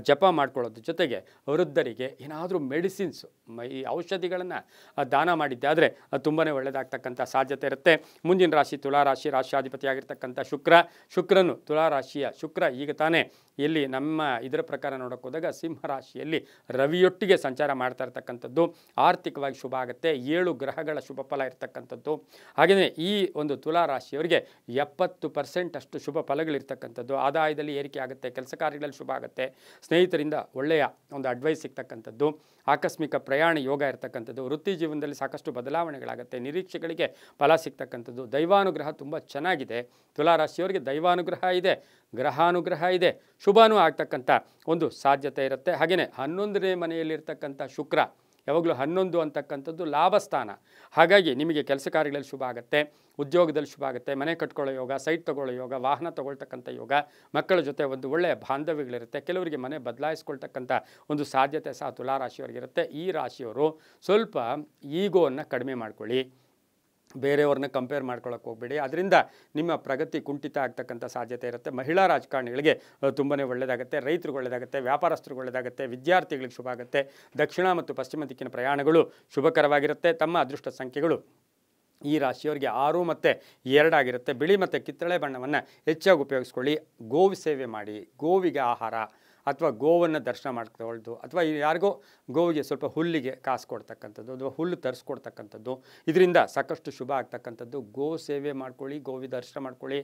ಜಪ ಮಾಡ್ಕೊಳ್ಳೋದ್ರ ಜೊತೆಗೆ ವೃದ್ಧರಿಗೆ ಏನಾದರೂ ಮೆಡಿಸಿನ್ಸು ಈ ಔಷಧಿಗಳನ್ನು ದಾನ ಮಾಡಿದ್ದೆ ಆದರೆ ತುಂಬಾ ಒಳ್ಳೆಯದಾಗ್ತಕ್ಕಂಥ ಸಾಧ್ಯತೆ ಇರುತ್ತೆ. ಮುಂದಿನ ರಾಶಿ ತುಲಾರಾಶಿ, ರಾಶಿಯಾಧಿಪತಿಯಾಗಿರ್ತಕ್ಕಂಥ ಶುಕ್ರನು ತುಲಾರಾಶಿಯ ಶುಕ್ರ ಈಗ ತಾನೇ ಎಲ್ಲಿ ನಮ್ಮ ಇದರ ಪ್ರಕಾರ ನೋಡೋಕೆ ಹೋದಾಗ ಸಿಂಹರಾಶಿಯಲ್ಲಿ ರವಿಯೊಟ್ಟಿಗೆ ಸಂಚಾರ ಮಾಡ್ತಾ ಇರ್ತಕ್ಕಂಥದ್ದು, ಆರ್ಥಿಕವಾಗಿ ಶುಭ ಆಗುತ್ತೆ. 7 ಗ್ರಹಗಳ ಶುಭ ಫಲ ಇರ್ತಕ್ಕಂಥದ್ದು. ಹಾಗೆಯೇ ಈ ಒಂದು ತುಲಾರಾಶಿಯವರಿಗೆ 70% ಅಷ್ಟು ಶುಭ ಫಲಗಳಿರ್ತಕ್ಕಂಥದ್ದು, ಆದಾಯದಲ್ಲಿ ಏರಿಕೆ ಆಗುತ್ತೆ, ಕೆಲಸ ಕಾರ್ಯಗಳಲ್ಲಿ ಶುಭ ಆಗುತ್ತೆ, ಸ್ನೇಹಿತರಿಂದ ಒಳ್ಳೆಯ ಒಂದು ಅಡ್ವೈಸ್ ಸಿಗ್ತಕ್ಕಂಥದ್ದು, ಆಕಸ್ಮಿಕ ಪ್ರಯಾಣ ಯೋಗ ಇರ್ತಕ್ಕಂಥದ್ದು, ವೃತ್ತಿ ಜೀವನದಲ್ಲಿ ಸಾಕಷ್ಟು ಬದಲಾವಣೆಗಳಾಗುತ್ತೆ, ನಿರೀಕ್ಷೆಗಳಿಗೆ ಫಲ ಸಿಗ್ತಕ್ಕಂಥದ್ದು, ದೈವಾನುಗ್ರಹ ತುಂಬ ಚೆನ್ನಾಗಿದೆ. ತುಲಾರಾಶಿಯವರಿಗೆ ದೈವಾನುಗ್ರಹ ಇದೆ, ಗ್ರಹಾನುಗ್ರಹ ಇದೆ, ಶುಭನೂ ಆಗ್ತಕ್ಕಂಥ ಒಂದು ಸಾಧ್ಯತೆ ಇರುತ್ತೆ. ಹಾಗೆಯೇ 11ನೇ ಮನೆಯಲ್ಲಿರ್ತಕ್ಕಂಥ ಶುಕ್ರ ಯಾವಾಗಲೂ 11 ಅಂತಕ್ಕಂಥದ್ದು ಲಾಭಸ್ಥಾನ. ಹಾಗಾಗಿ ನಿಮಗೆ ಕೆಲಸ ಕಾರ್ಯಗಳಲ್ಲಿ ಶುಭ ಆಗುತ್ತೆ, ಉದ್ಯೋಗದಲ್ಲಿ ಶುಭ ಆಗುತ್ತೆ, ಮನೆ ಕಟ್ಕೊಳ್ಳೋ ಯೋಗ, ಸೈಟ್ ತೊಗೊಳ್ಳೋ ಯೋಗ, ವಾಹನ ತೊಗೊಳ್ತಕ್ಕಂಥ ಯೋಗ, ಮಕ್ಕಳ ಜೊತೆ ಒಂದು ಒಳ್ಳೆಯ ಬಾಂಧವ್ಯಗಳಿರುತ್ತೆ, ಕೆಲವರಿಗೆ ಮನೆ ಬದಲಾಯಿಸ್ಕೊಳ್ತಕ್ಕಂಥ ಒಂದು ಸಾಧ್ಯತೆ ಸಹ ತುಲಾರಾಶಿಯವರಿಗಿರುತ್ತೆ. ಈ ರಾಶಿಯವರು ಸ್ವಲ್ಪ ಈಗೋವನ್ನು ಕಡಿಮೆ ಮಾಡ್ಕೊಳ್ಳಿ, ಬೇರೆಯವ್ರನ್ನ ಕಂಪೇರ್ ಮಾಡ್ಕೊಳ್ಳೋಕೆ ಹೋಗಬೇಡಿ, ಅದರಿಂದ ನಿಮ್ಮ ಪ್ರಗತಿ ಕುಂಠಿತ ಆಗ್ತಕ್ಕಂಥ ಸಾಧ್ಯತೆ ಇರುತ್ತೆ. ಮಹಿಳಾ ರಾಜಕಾರಣಿಗಳಿಗೆ ತುಂಬಾ ಒಳ್ಳೆಯದಾಗುತ್ತೆ, ರೈತರಿಗೆ ಒಳ್ಳೆಯದಾಗುತ್ತೆ, ವ್ಯಾಪಾರಸ್ಥರಿಗೆ ಒಳ್ಳೆಯದಾಗುತ್ತೆ, ವಿದ್ಯಾರ್ಥಿಗಳಿಗೆ ಶುಭ ಆಗುತ್ತೆ. ದಕ್ಷಿಣ ಮತ್ತು ಪಶ್ಚಿಮ ದಿಕ್ಕಿನ ಪ್ರಯಾಣಗಳು ಶುಭಕರವಾಗಿರುತ್ತೆ. ತಮ್ಮ ಅದೃಷ್ಟ ಸಂಖ್ಯೆಗಳು ಈ ರಾಶಿಯವರಿಗೆ 6 ಮತ್ತು 2 ಆಗಿರುತ್ತೆ. ಬಿಳಿ ಮತ್ತು ಕಿತ್ತಳೆ ಬಣ್ಣವನ್ನು ಹೆಚ್ಚಾಗಿ ಉಪಯೋಗಿಸ್ಕೊಳ್ಳಿ. ಗೋವು ಸೇವೆ ಮಾಡಿ, ಗೋವಿಗೆ ಆಹಾರ ಅಥವಾ ಗೋವನ್ನು ದರ್ಶನ ಮಾಡ್ಕೊಳ್ಳೋದು, ಅಥವಾ ಯಾರಿಗೋ ಗೋವಿಗೆ ಸ್ವಲ್ಪ ಹುಲ್ಲಿಗೆ ಕಾಸು ಕೊಡ್ತಕ್ಕಂಥದ್ದು ಅಥವಾ ಹುಲ್ಲು ತರಿಸ್ಕೊಡ್ತಕ್ಕಂಥದ್ದು, ಇದರಿಂದ ಸಾಕಷ್ಟು ಶುಭ ಆಗ್ತಕ್ಕಂಥದ್ದು. ಗೋ ಸೇವೆ ಮಾಡ್ಕೊಳ್ಳಿ, ಗೋವಿ ದರ್ಶನ ಮಾಡ್ಕೊಳ್ಳಿ,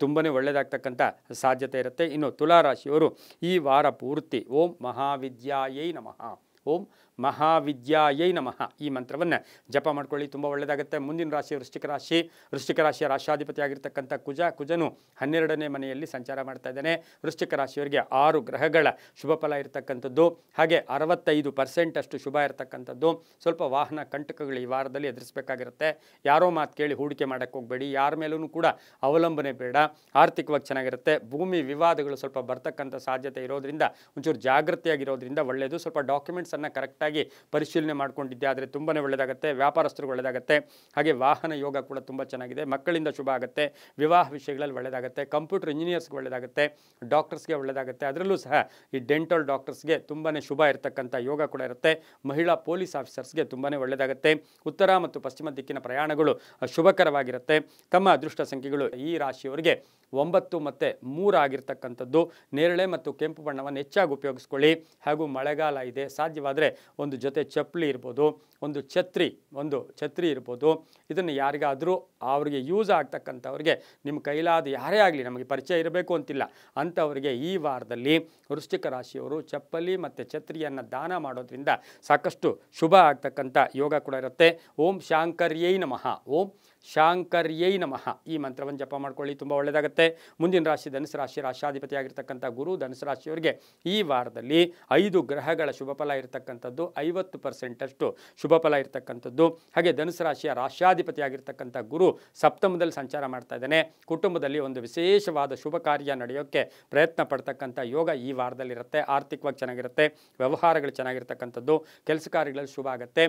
ತುಂಬಾ ಒಳ್ಳೆಯದಾಗ್ತಕ್ಕಂಥ ಸಾಧ್ಯತೆ ಇರುತ್ತೆ. ಇನ್ನು ತುಲಾರಾಶಿಯವರು ಈ ವಾರ ಪೂರ್ತಿ ಓಂ ಮಹಾವಿದ್ಯಾಯೈ ನಮಃ, ಓಂ ಮಹಾವಿದ್ಯಾಯೈ ನಮಃ ಈ ಮಂತ್ರವನ್ನು ಜಪ ಮಾಡ್ಕೊಳ್ಳಿ, ತುಂಬ ಒಳ್ಳೆಯದಾಗುತ್ತೆ. ಮುಂದಿನ ರಾಶಿ ವೃಶ್ಚಿಕ ರಾಶಿ. ವೃಶ್ಚಿಕ ರಾಶಿಯ ರಾಶಾಧಿಪತಿ ಆಗಿರ್ತಕ್ಕಂಥ ಕುಜನು 12ನೇ ಮನೆಯಲ್ಲಿ ಸಂಚಾರ ಮಾಡ್ತಾ ಇದ್ದಾನೆ. ವೃಶ್ಚಿಕ ರಾಶಿಯವರಿಗೆ 6 ಗ್ರಹಗಳ ಶುಭ ಫಲ ಇರತಕ್ಕಂಥದ್ದು, ಹಾಗೆ 65% ಅಷ್ಟು ಶುಭ ಇರತಕ್ಕಂಥದ್ದು. ಸ್ವಲ್ಪ ವಾಹನ ಕಂಟಕಗಳು ಈ ವಾರದಲ್ಲಿ ಎದುರಿಸಬೇಕಾಗಿರುತ್ತೆ. ಯಾರೋ ಮಾತು ಕೇಳಿ ಹೂಡಿಕೆ ಮಾಡೋಕ್ಕೆ ಹೋಗಬೇಡಿ, ಯಾರ ಮೇಲೂ ಕೂಡ ಅವಲಂಬನೆ ಬೇಡ. ಆರ್ಥಿಕವಾಗಿ ಚೆನ್ನಾಗಿರುತ್ತೆ. ಭೂಮಿ ವಿವಾದಗಳು ಸ್ವಲ್ಪ ಬರ್ತಕ್ಕಂಥ ಸಾಧ್ಯತೆ ಇರೋದ್ರಿಂದ ಒಂಚೂರು ಜಾಗೃತಿಯಾಗಿರೋದ್ರಿಂದ ಒಳ್ಳೆಯದು. ಸ್ವಲ್ಪ ಡಾಕ್ಯುಮೆಂಟ್ಸನ್ನು ಕರೆಕ್ಟಾಗಿ ಪರಿಶೀಲನೆ ಮಾಡ್ಕೊಂಡಿದ್ದೆ ಆದರೆ ತುಂಬಾ ಒಳ್ಳೆಯದಾಗುತ್ತೆ. ವ್ಯಾಪಾರಸ್ಥರಿಗೆ ಒಳ್ಳೆಯದಾಗುತ್ತೆ. ಹಾಗೆ ವಾಹನ ಯೋಗ ಕೂಡ ತುಂಬ ಚೆನ್ನಾಗಿದೆ. ಮಕ್ಕಳಿಂದ ಶುಭ ಆಗುತ್ತೆ. ವಿವಾಹ ವಿಷಯಗಳಲ್ಲಿ ಒಳ್ಳೆಯದಾಗುತ್ತೆ. ಕಂಪ್ಯೂಟರ್ ಇಂಜಿನಿಯರ್ಸ್ಗೆ ಒಳ್ಳೆಯದಾಗುತ್ತೆ. ಡಾಕ್ಟರ್ಸ್ಗೆ ಒಳ್ಳೆಯದಾಗುತ್ತೆ. ಅದರಲ್ಲೂ ಸಹ ಈ ಡೆಂಟಲ್ ಡಾಕ್ಟರ್ಸ್ಗೆ ತುಂಬಾ ಶುಭ ಇರತಕ್ಕಂಥ ಯೋಗ ಕೂಡ ಇರುತ್ತೆ. ಮಹಿಳಾ ಪೊಲೀಸ್ ಆಫೀಸರ್ಸ್ಗೆ ತುಂಬಾ ಒಳ್ಳೆಯದಾಗುತ್ತೆ. ಉತ್ತರ ಮತ್ತು ಪಶ್ಚಿಮ ದಿಕ್ಕಿನ ಪ್ರಯಾಣಗಳು ಶುಭಕರವಾಗಿರುತ್ತೆ. ತಮ್ಮ ಅದೃಷ್ಟ ಸಂಖ್ಯೆಗಳು ಈ ರಾಶಿಯವರಿಗೆ 9 ಮತ್ತು 3 ಆಗಿರ್ತಕ್ಕಂಥದ್ದು. ನೇರಳೆ ಮತ್ತು ಕೆಂಪು ಬಣ್ಣವನ್ನು ಹೆಚ್ಚಾಗಿ ಉಪಯೋಗಿಸ್ಕೊಳ್ಳಿ. ಹಾಗೂ ಮಳೆಗಾಲ ಇದೆ, ಸಾಧ್ಯವಾದರೆ ಒಂದು ಜೊತೆ ಚಪ್ಪಲಿ ಇರ್ಬೋದು, ಒಂದು ಛತ್ರಿ ಇರ್ಬೋದು. ಇದನ್ನು ಯಾರಿಗಾದರೂ ಅವರಿಗೆ ಯೂಸ್ ಆಗ್ತಕ್ಕಂಥವ್ರಿಗೆ ನಿಮ್ಮ ಕೈಲಾದ ಯಾರೇ ಆಗಲಿ, ನಮಗೆ ಪರಿಚಯ ಇರಬೇಕು ಅಂತಿಲ್ಲ, ಅಂಥವರಿಗೆ ಈ ವಾರದಲ್ಲಿ ವೃಶ್ಚಿಕ ರಾಶಿಯವರು ಚಪ್ಪಲಿ ಮತ್ತು ಛತ್ರಿಯನ್ನು ದಾನ ಮಾಡೋದ್ರಿಂದ ಸಾಕಷ್ಟು ಶುಭ ಆಗ್ತಕ್ಕಂಥ ಯೋಗ ಕೂಡ ಇರುತ್ತೆ. ಓಂ ಶಾಂಕರ್ಯೈ ನಮಃ. ಓಂ ಶಾಂಕರ್ಯೈ ನಮಃ ಈ ಮಂತ್ರವನ್ನು ಜಪ ಮಾಡ್ಕೊಳ್ಳಿ, ತುಂಬ ಒಳ್ಳೆಯದಾಗುತ್ತೆ. ಮುಂದಿನ ರಾಶಿ ಧನುಸು ರಾಶಿ. ರಾಶಾಧಿಪತಿ ಆಗಿರ್ತಕ್ಕಂಥ ಗುರು ಧನುಸು ರಾಶಿಯವರಿಗೆ ಈ ವಾರದಲ್ಲಿ 5 ಗ್ರಹಗಳ ಶುಭ ಫಲ ಇರತಕ್ಕಂಥದ್ದು, 50% ಅಷ್ಟು ಶುಭ ಫಲ ಇರತಕ್ಕಂಥದ್ದು. ಹಾಗೆ ಧನುಸು ರಾಶಿಯ ರಾಶಾಧಿಪತಿ ಆಗಿರ್ತಕ್ಕಂಥ ಗುರು ಸಪ್ತಮದಲ್ಲಿ ಸಂಚಾರ ಮಾಡ್ತಾ ಇದ್ದಾನೆ. ಕುಟುಂಬದಲ್ಲಿ ಒಂದು ವಿಶೇಷವಾದ ಶುಭ ಕಾರ್ಯ ನಡೆಯೋಕ್ಕೆ ಪ್ರಯತ್ನ ಪಡ್ತಕ್ಕಂಥ ಯೋಗ ಈ ವಾರದಲ್ಲಿರುತ್ತೆ. ಆರ್ಥಿಕವಾಗಿ ಚೆನ್ನಾಗಿರುತ್ತೆ. ವ್ಯವಹಾರಗಳು ಚೆನ್ನಾಗಿರ್ತಕ್ಕಂಥದ್ದು. ಕೆಲಸ ಕಾರ್ಯಗಳಲ್ಲಿ ಶುಭ ಆಗುತ್ತೆ.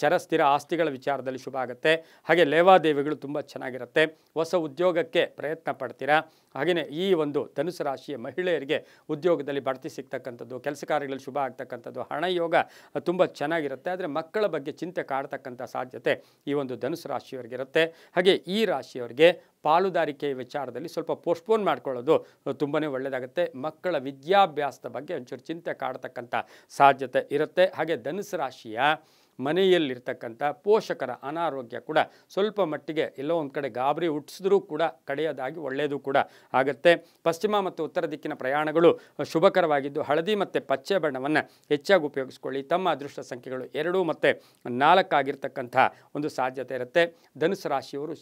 ಚರಸ್ಥಿರ ಆಸ್ತಿಗಳ ವಿಚಾರದಲ್ಲಿ ಶುಭ ಆಗುತ್ತೆ. ಹಾಗೆ ಲೇವಾದೇವಿಗಳು ತುಂಬ ಚೆನ್ನಾಗಿರುತ್ತೆ. ಹೊಸ ಉದ್ಯೋಗಕ್ಕೆ ಪ್ರಯತ್ನ ಪಡ್ತೀರಾ. ಹಾಗೆಯೇ ಈ ಒಂದು ಧನುಸು ರಾಶಿಯ ಮಹಿಳೆಯರಿಗೆ ಉದ್ಯೋಗದಲ್ಲಿ ಬಡ್ತಿ ಸಿಗ್ತಕ್ಕಂಥದ್ದು, ಕೆಲಸ ಕಾರ್ಯಗಳಲ್ಲಿ ಶುಭ ಆಗ್ತಕ್ಕಂಥದ್ದು, ಹಣ ಯೋಗ ತುಂಬ ಚೆನ್ನಾಗಿರುತ್ತೆ. ಆದರೆ ಮಕ್ಕಳ ಬಗ್ಗೆ ಚಿಂತೆ ಕಾಡ್ತಕ್ಕಂಥ ಸಾಧ್ಯತೆ ಈ ಒಂದು ಧನುಸು ರಾಶಿಯವರಿಗಿರುತ್ತೆ. ಹಾಗೆ ಈ ರಾಶಿಯವರಿಗೆ ಪಾಲುದಾರಿಕೆ ವಿಚಾರದಲ್ಲಿ ಸ್ವಲ್ಪ ಪೋಸ್ಟ್ಪೋನ್ ಮಾಡ್ಕೊಳ್ಳೋದು ತುಂಬಾ ಒಳ್ಳೆಯದಾಗುತ್ತೆ. ಮಕ್ಕಳ ವಿದ್ಯಾಭ್ಯಾಸದ ಬಗ್ಗೆ ಒಂಚೂರು ಚಿಂತೆ ಕಾಡ್ತಕ್ಕಂಥ ಸಾಧ್ಯತೆ ಇರುತ್ತೆ. ಹಾಗೆ ಧನುಸು ರಾಶಿಯ ಮನೆಯಲ್ಲಿರ್ತಕ್ಕಂಥ ಪೋಷಕರ ಅನಾರೋಗ್ಯ ಕೂಡ ಸ್ವಲ್ಪ ಮಟ್ಟಿಗೆ ಎಲ್ಲೋ ಒಂದು ಕಡೆ ಗಾಬರಿ ಹುಟ್ಟಿಸಿದ್ರೂ ಕೂಡ ಕಡೆಯದಾಗಿ ಒಳ್ಳೆಯದು ಕೂಡ ಆಗುತ್ತೆ. ಪಶ್ಚಿಮ ಮತ್ತು ಉತ್ತರ ದಿಕ್ಕಿನ ಪ್ರಯಾಣಗಳು ಶುಭಕರವಾಗಿದ್ದು ಹಳದಿ ಮತ್ತು ಪಚ್ಚೆ ಬಣ್ಣವನ್ನು ಹೆಚ್ಚಾಗಿ ಉಪಯೋಗಿಸ್ಕೊಳ್ಳಿ. ತಮ್ಮ ಅದೃಷ್ಟ ಸಂಖ್ಯೆಗಳು 2 ಮತ್ತು 4 ಆಗಿರ್ತಕ್ಕಂಥ ಒಂದು ಸಾಧ್ಯತೆ ಇರುತ್ತೆ. ಧನುಸು ರಾಶಿಯವರು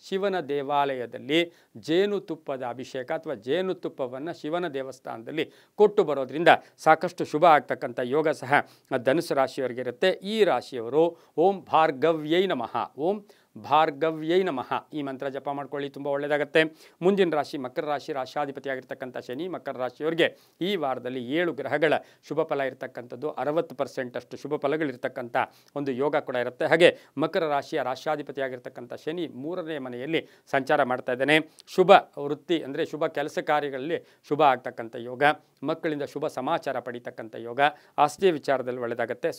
ಶಿವನ ದೇವಾಲಯದಲ್ಲಿ ಜೇನುತುಪ್ಪದ ಅಭಿಷೇಕ ಅಥವಾ ಜೇನುತುಪ್ಪವನ್ನು ಶಿವನ ದೇವಸ್ಥಾನದಲ್ಲಿ ಕೊಟ್ಟು ಬರೋದ್ರಿಂದ ಸಾಕಷ್ಟು ಶುಭ ಆಗ್ತಕ್ಕಂಥ ಯೋಗ ಸಹ ಧನುಸು ರಾಶಿಯವರಿಗಿರುತ್ತೆ. ಈ ರಾಶಿಯವರು ಓಂ ಭಾರ್ಗವ್ಯೈ ನಮಃ. ಓಂ ಭಾರ್ಗವ್ಯೈ ನಮಃ ಈ ಮಂತ್ರ ಜಪ ಮಾಡ್ಕೊಳ್ಳಿ, ತುಂಬ ಒಳ್ಳೆಯದಾಗುತ್ತೆ. ಮುಂದಿನ ರಾಶಿ ಮಕರ ರಾಶಿ. ರಾಶಾಧಿಪತಿ ಆಗಿರ್ತಕ್ಕಂಥ ಶನಿ ಮಕರ ರಾಶಿಯವರಿಗೆ ಈ ವಾರದಲ್ಲಿ 7 ಗ್ರಹಗಳ ಶುಭ ಫಲ ಇರತಕ್ಕಂಥದ್ದು, 60% ಅಷ್ಟು ಶುಭ ಫಲಗಳಿರ್ತಕ್ಕಂಥ ಒಂದು ಯೋಗ ಕೂಡ ಇರುತ್ತೆ. ಹಾಗೆ ಮಕರ ರಾಶಿಯ ರಾಶಾಧಿಪತಿ ಆಗಿರ್ತಕ್ಕಂಥ ಶನಿ 3ನೇ ಮನೆಯಲ್ಲಿ ಸಂಚಾರ ಮಾಡ್ತಾ ಇದ್ದಾನೆ. ಶುಭ ವೃತ್ತಿ ಅಂದರೆ ಶುಭ ಕೆಲಸ ಕಾರ್ಯಗಳಲ್ಲಿ ಶುಭ ಆಗ್ತಕ್ಕಂಥ ಯೋಗ, ಮಕ್ಕಳಿಂದ ಶುಭ ಸಮಾಚಾರ ಪಡೀತಕ್ಕಂಥ ಯೋಗ, ಆಸ್ತಿಯ ವಿಚಾರದಲ್ಲಿ ಒಳ್ಳೆಯದಾಗುತ್ತೆ.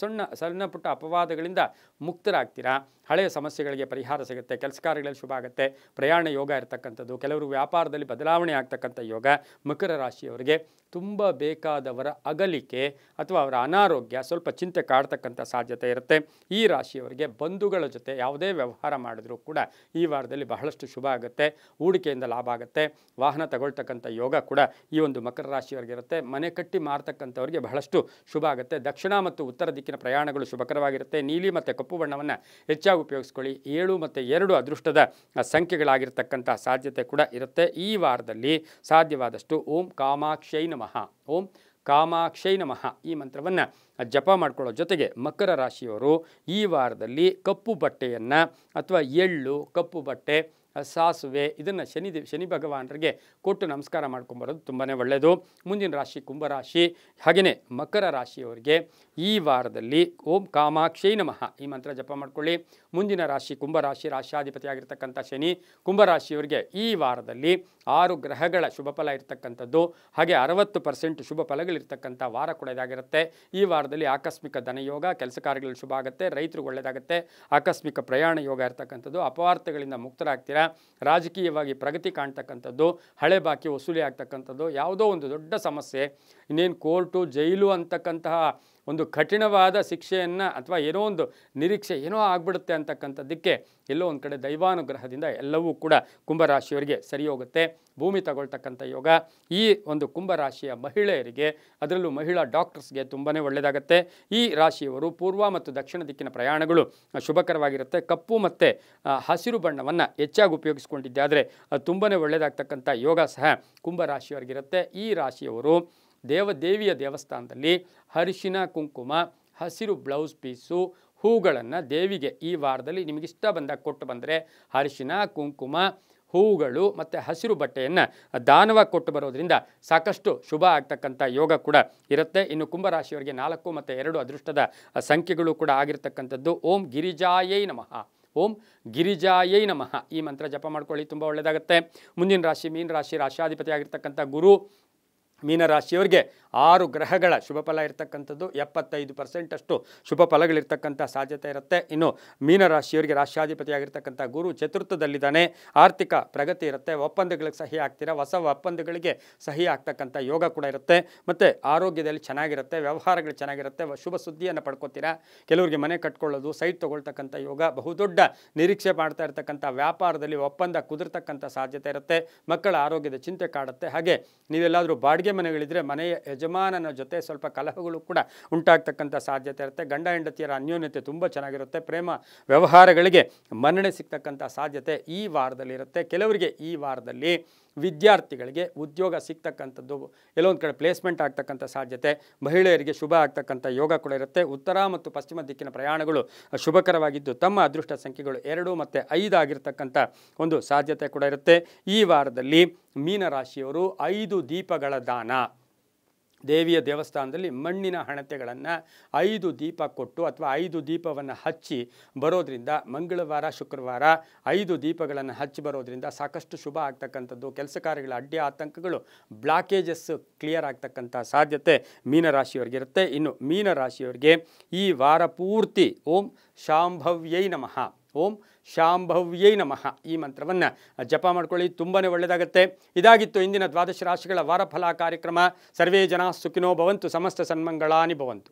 ಸಣ್ಣ ಪುಟ್ಟ ಅಪವಾದಗಳಿಂದ ಮುಕ್ತರಾಗ್ತೀರಾ. ಹಳೆಯ ಸಮಸ್ಯೆಗಳಿಗೆ ಪರಿಹಾರ ಸಿಗುತ್ತೆ. ಕೆಲಸ ಕಾರ್ಯಗಳಲ್ಲಿ ಶುಭ ಆಗುತ್ತೆ. ಪ್ರಯಾಣ ಯೋಗ ಇರತಕ್ಕಂಥದ್ದು, ಕೆಲವರು ವ್ಯಾಪಾರದಲ್ಲಿ ಬದಲಾವಣೆ ಆಗ್ತಕ್ಕಂಥ ಯೋಗ. ಮಕರ ರಾಶಿಯವರಿಗೆ ತುಂಬ ಬೇಕಾದವರ ಅಗಲಿಕೆ ಅಥವಾ ಅವರ ಅನಾರೋಗ್ಯ ಸ್ವಲ್ಪ ಚಿಂತೆ ಕಾಡ್ತಕ್ಕಂಥ ಸಾಧ್ಯತೆ ಇರುತ್ತೆ. ಈ ರಾಶಿಯವರಿಗೆ ಬಂಧುಗಳ ಜೊತೆ ಯಾವುದೇ ವ್ಯವಹಾರ ಮಾಡಿದ್ರೂ ಕೂಡ ಈ ವಾರದಲ್ಲಿ ಬಹಳಷ್ಟು ಶುಭ ಆಗುತ್ತೆ. ಹೂಡಿಕೆಯಿಂದ ಲಾಭ ಆಗುತ್ತೆ. ವಾಹನ ತಗೊಳ್ತಕ್ಕಂಥ ಯೋಗ ಕೂಡ ಈ ಒಂದು ಮಕರ ರಾಶಿಯವರಿಗಿರುತ್ತೆ. ಮನೆ ಕಟ್ಟಿ ಮಾರ್ತಕ್ಕಂಥವ್ರಿಗೆ ಬಹಳಷ್ಟು ಶುಭ ಆಗುತ್ತೆ. ದಕ್ಷಿಣ ಮತ್ತು ಉತ್ತರ ದಿಕ್ಕಿನ ಪ್ರಯಾಣಗಳು ಶುಭಕರವಾಗಿರುತ್ತೆ. ನೀಲಿ ಮತ್ತು ಕಪ್ಪು ಬಣ್ಣವನ್ನು ಹೆಚ್ಚಾಗಿ ಉಪಯೋಗಿಸ್ಕೊಳ್ಳಿ. 7 ಮತ್ತು 2 ಅದೃಷ್ಟದ ಸಂಖ್ಯೆಗಳಾಗಿರ್ತಕ್ಕಂಥ ಸಾಧ್ಯತೆ ಕೂಡ ಇರುತ್ತೆ. ಈ ವಾರದಲ್ಲಿ ಸಾಧ್ಯವಾದಷ್ಟು ಓಂ ಕಾಮಾಕ್ಷೈ ನಮಃ. ಓಂ ಕಾಮಾಕ್ಷೈ ನಮಃ ಈ ಮಂತ್ರವನ್ನು ಜಪ ಮಾಡ್ಕೊಳ್ಳೋ ಜೊತೆಗೆ ಮಕರ ರಾಶಿಯವರು ಈ ವಾರದಲ್ಲಿ ಕಪ್ಪು ಬಟ್ಟೆಯನ್ನು ಅಥವಾ ಎಳ್ಳು, ಕಪ್ಪು ಬಟ್ಟೆ, ಸಾಸುವೆ ಇದನ್ನು ಶನಿ ಭಗವಾನರಿಗೆ ಕೊಟ್ಟು ನಮಸ್ಕಾರ ಮಾಡ್ಕೊಂಬರೋದು ತುಂಬಾ ಒಳ್ಳೆಯದು. ಮುಂದಿನ ರಾಶಿ ಕುಂಭರಾಶಿ. ಹಾಗೆಯೇ ಮಕರ ರಾಶಿಯವರಿಗೆ ಈ ವಾರದಲ್ಲಿ ಓಂ ಕಾಮಾಕ್ಷೈ ನಮಃ ಈ ಮಂತ್ರ ಜಪ ಮಾಡ್ಕೊಳ್ಳಿ. ಮುಂದಿನ ರಾಶಿ ಕುಂಭರಾಶಿ. ರಾಶಾಧಿಪತಿ ಆಗಿರ್ತಕ್ಕಂಥ ಶನಿ ಕುಂಭರಾಶಿಯವರಿಗೆ ಈ ವಾರದಲ್ಲಿ 6 ಗ್ರಹಗಳ ಶುಭ ಫಲ ಇರ್ತಕ್ಕಂಥದ್ದು, ಹಾಗೆ 60% ಶುಭ ಫಲಗಳಿರ್ತಕ್ಕಂಥ ವಾರ ಕೂಡ ಇದಾಗಿರುತ್ತೆ. ಈ ವಾರದಲ್ಲಿ ಆಕಸ್ಮಿಕ ಧನಯೋಗ, ಕೆಲಸ ಕಾರ್ಯಗಳಲ್ಲಿ ಶುಭ ಆಗುತ್ತೆ. ರೈತರಿಗೆ ಒಳ್ಳೆಯದಾಗುತ್ತೆ. ಆಕಸ್ಮಿಕ ಪ್ರಯಾಣ ಯೋಗ ಇರ್ತಕ್ಕಂಥದ್ದು, ಅಪವಾರ್ತಗಳಿಂದ ಮುಕ್ತರಾಗ್ತೀರಾ. ರಾಜಕೀಯವಾಗಿ ಪ್ರಗತಿ ಕಾಣ್ತಕ್ಕಂಥದ್ದು, ಹಳೆ ಬಾಕಿ ವಸೂಲಿ ಆಗ್ತಕ್ಕಂಥದ್ದು, ಯಾವುದೋ ಒಂದು ದೊಡ್ಡ ಸಮಸ್ಯೆ, ಇನ್ನೇನು ಕೋರ್ಟು ಜೈಲು ಅಂತಕ್ಕಂತಹ ಒಂದು ಕಠಿಣವಾದ ಶಿಕ್ಷೆಯನ್ನು ಅಥವಾ ಏನೋ ಒಂದು ನಿರೀಕ್ಷೆ ಏನೋ ಆಗ್ಬಿಡುತ್ತೆ ಅಂತಕ್ಕಂಥದ್ದಕ್ಕೆ ಎಲ್ಲೋ ಒಂದು ಕಡೆ ದೈವಾನುಗ್ರಹದಿಂದ ಎಲ್ಲವೂ ಕೂಡ ಕುಂಭರಾಶಿಯವರಿಗೆ ಸರಿ ಹೋಗುತ್ತೆ. ಭೂಮಿ ತಗೊಳ್ತಕ್ಕಂಥ ಯೋಗ ಈ ಒಂದು ಕುಂಭರಾಶಿಯ ಮಹಿಳೆಯರಿಗೆ, ಅದರಲ್ಲೂ ಮಹಿಳಾ ಡಾಕ್ಟರ್ಸ್ಗೆ ತುಂಬಾ ಒಳ್ಳೆಯದಾಗುತ್ತೆ. ಈ ರಾಶಿಯವರು ಪೂರ್ವ ಮತ್ತು ದಕ್ಷಿಣ ದಿಕ್ಕಿನ ಪ್ರಯಾಣಗಳು ಶುಭಕರವಾಗಿರುತ್ತೆ. ಕಪ್ಪು ಮತ್ತು ಹಸಿರು ಬಣ್ಣವನ್ನು ಹೆಚ್ಚಾಗಿ ಉಪಯೋಗಿಸ್ಕೊಂಡಿದ್ದಾದರೆ ಅದು ತುಂಬಾ ಒಳ್ಳೆಯದಾಗ್ತಕ್ಕಂಥ ಯೋಗ ಸಹ ಕುಂಭರಾಶಿಯವರಿಗಿರುತ್ತೆ. ಈ ರಾಶಿಯವರು ದೇವಿಯ ದೇವಸ್ಥಾನದಲ್ಲಿ ಅರಿಶಿನ ಕುಂಕುಮ, ಹಸಿರು ಬ್ಲೌಸ್ ಪೀಸು, ಹೂಗಳನ್ನು ದೇವಿಗೆ ಈ ವಾರದಲ್ಲಿ ನಿಮಗಿಷ್ಟ ಬಂದಾಗ ಕೊಟ್ಟು ಬಂದರೆ ಅರಿಶಿನ ಕುಂಕುಮ, ಹೂಗಳು ಮತ್ತು ಹಸಿರು ಬಟ್ಟೆಯನ್ನು ದಾನವಾಗಿ ಕೊಟ್ಟು ಬರೋದರಿಂದ ಸಾಕಷ್ಟು ಶುಭ ಆಗ್ತಕ್ಕಂಥ ಯೋಗ ಕೂಡ ಇರುತ್ತೆ. ಇನ್ನು ಕುಂಭರಾಶಿಯವರಿಗೆ 4 ಮತ್ತು 2 ಅದೃಷ್ಟದ ಸಂಖ್ಯೆಗಳು ಕೂಡ ಆಗಿರ್ತಕ್ಕಂಥದ್ದು. ಓಂ ಗಿರಿಜಾಯೈ ನಮಃ, ಓಂ ಗಿರಿಜಾಯೈ ನಮಃ ಈ ಮಂತ್ರ ಜಪ ಮಾಡ್ಕೊಳ್ಳಿ, ತುಂಬ ಒಳ್ಳೆಯದಾಗುತ್ತೆ. ಮುಂದಿನ ರಾಶಿ ಮೀನ ರಾಶಿ. ರಾಶಾಧಿಪತಿ ಆಗಿರ್ತಕ್ಕಂಥ ಗುರು ಮೀನರಾಶಿಯವರಿಗೆ 6 ಗ್ರಹಗಳ ಶುಭ ಫಲ ಇರತಕ್ಕಂಥದ್ದು. 75% ಅಷ್ಟು ಶುಭ ಫಲಗಳಿರ್ತಕ್ಕಂಥ ಸಾಧ್ಯತೆ ಇರುತ್ತೆ. ಇನ್ನು ಮೀನರಾಶಿಯವರಿಗೆ ರಾಶಿಯಾಧಿಪತಿಯಾಗಿರ್ತಕ್ಕಂಥ ಗುರು ಚತುರ್ಥದಲ್ಲಿದ್ದಾನೆ. ಆರ್ಥಿಕ ಪ್ರಗತಿ ಇರುತ್ತೆ. ಒಪ್ಪಂದಗಳಿಗೆ ಸಹಿ ಆಗ್ತೀರಾ, ಹೊಸ ಒಪ್ಪಂದಗಳಿಗೆ ಸಹಿ ಆಗ್ತಕ್ಕಂಥ ಯೋಗ ಕೂಡ ಇರುತ್ತೆ. ಮತ್ತು ಆರೋಗ್ಯದಲ್ಲಿ ಚೆನ್ನಾಗಿರುತ್ತೆ, ವ್ಯವಹಾರಗಳು ಚೆನ್ನಾಗಿರುತ್ತೆ, ಶುಭ ಸುದ್ದಿಯನ್ನು ಪಡ್ಕೋತೀರಾ. ಕೆಲವರಿಗೆ ಮನೆ ಕಟ್ಕೊಳ್ಳೋದು, ಸೈಟ್ ತೊಗೊಳ್ತಕ್ಕಂಥ ಯೋಗ, ಬಹುದೊಡ್ಡ ನಿರೀಕ್ಷೆ ಮಾಡ್ತಾ ಇರ್ತಕ್ಕಂಥ ವ್ಯಾಪಾರದಲ್ಲಿ ಒಪ್ಪಂದ ಕುದುರ್ತಕ್ಕಂಥ ಸಾಧ್ಯತೆ ಇರುತ್ತೆ. ಮಕ್ಕಳ ಆರೋಗ್ಯದ ಚಿಂತೆ ಕಾಡುತ್ತೆ. ಹಾಗೆ ನೀವೆಲ್ಲಾದರೂ ಬಾಡಿಗೆ ಮನೆಗಳಿದ್ರೆ ಮನೆಯ ಯಜಮಾನನ ಜೊತೆ ಸ್ವಲ್ಪ ಕಲಹಗಳು ಕೂಡ ಉಂಟಾಗ್ತಕ್ಕಂಥ ಸಾಧ್ಯತೆ ಇರುತ್ತೆ. ಗಂಡ ಹೆಂಡತಿಯರ ಅನ್ಯೋನ್ಯತೆ ತುಂಬ ಚೆನ್ನಾಗಿರುತ್ತೆ. ಪ್ರೇಮ ವ್ಯವಹಾರಗಳಿಗೆ ಮನ್ನಣೆ ಸಿಗ್ತಕ್ಕಂಥ ಸಾಧ್ಯತೆ ಈ ವಾರದಲ್ಲಿ ಇರುತ್ತೆ. ಕೆಲವರಿಗೆ ಈ ವಾರದಲ್ಲಿ ವಿದ್ಯಾರ್ಥಿಗಳಿಗೆ ಉದ್ಯೋಗ ಸಿಗ್ತಕ್ಕಂಥದ್ದು, ಎಲ್ಲೊಂದು ಕಡೆ ಪ್ಲೇಸ್ಮೆಂಟ್ ಆಗ್ತಕ್ಕಂಥ ಸಾಧ್ಯತೆ, ಮಹಿಳೆಯರಿಗೆ ಶುಭ ಆಗ್ತಕ್ಕಂಥ ಯೋಗ ಕೂಡ ಇರುತ್ತೆ. ಉತ್ತರ ಮತ್ತು ಪಶ್ಚಿಮ ದಿಕ್ಕಿನ ಪ್ರಯಾಣಗಳು ಶುಭಕರವಾಗಿದ್ದು ತಮ್ಮ ಅದೃಷ್ಟ ಸಂಖ್ಯೆಗಳು 2 ಮತ್ತು 5 ಆಗಿರ್ತಕ್ಕಂಥ ಒಂದು ಸಾಧ್ಯತೆ ಕೂಡ ಇರುತ್ತೆ. ಈ ವಾರದಲ್ಲಿ ಮೀನರಾಶಿಯವರು 5 ದೀಪಗಳ ದಾನ, ದೇವಿಯ ದೇವಸ್ಥಾನದಲ್ಲಿ ಮಣ್ಣಿನ ಹಣತೆಗಳನ್ನು 5 ದೀಪ ಕೊಟ್ಟು ಅಥವಾ 5 ದೀಪವನ್ನು ಹಚ್ಚಿ ಬರೋದ್ರಿಂದ, ಮಂಗಳವಾರ ಶುಕ್ರವಾರ 5 ದೀಪಗಳನ್ನು ಹಚ್ಚಿ ಬರೋದ್ರಿಂದ ಸಾಕಷ್ಟು ಶುಭ ಆಗ್ತಕ್ಕಂಥದ್ದು. ಕೆಲಸ ಕಾರ್ಯಗಳ ಅಡ್ಡಿ ಆತಂಕಗಳು, ಬ್ಲಾಕೇಜಸ್ ಕ್ಲಿಯರ್ ಆಗ್ತಕ್ಕಂಥ ಸಾಧ್ಯತೆ ಮೀನರಾಶಿಯವರಿಗಿರುತ್ತೆ. ಇನ್ನು ಮೀನರಾಶಿಯವರಿಗೆ ಈ ವಾರ ಪೂರ್ತಿ ಓಂ ಶಾಂಭವ್ಯೈ ನಮಃ, ಓಂ ಶಾಂಭವ್ಯೈ ನಮಃ ಈ ಮಂತ್ರವನ್ನು ಜಪ ಮಾಡ್ಕೊಳ್ಳಿ, ತುಂಬಾ ಒಳ್ಳೆಯದಾಗುತ್ತೆ. ಇದಾಗಿತ್ತು ಇಂದಿನ 12 ರಾಶಿಗಳ ವಾರಫಲ ಕಾರ್ಯಕ್ರಮ. ಸರ್ವೇ ಜನ ಸುಖಿನೋ ಭವಂತು, ಸಮಸ್ತ ಸನ್ಮಂಗಳಾನಿ ಭವಂತು.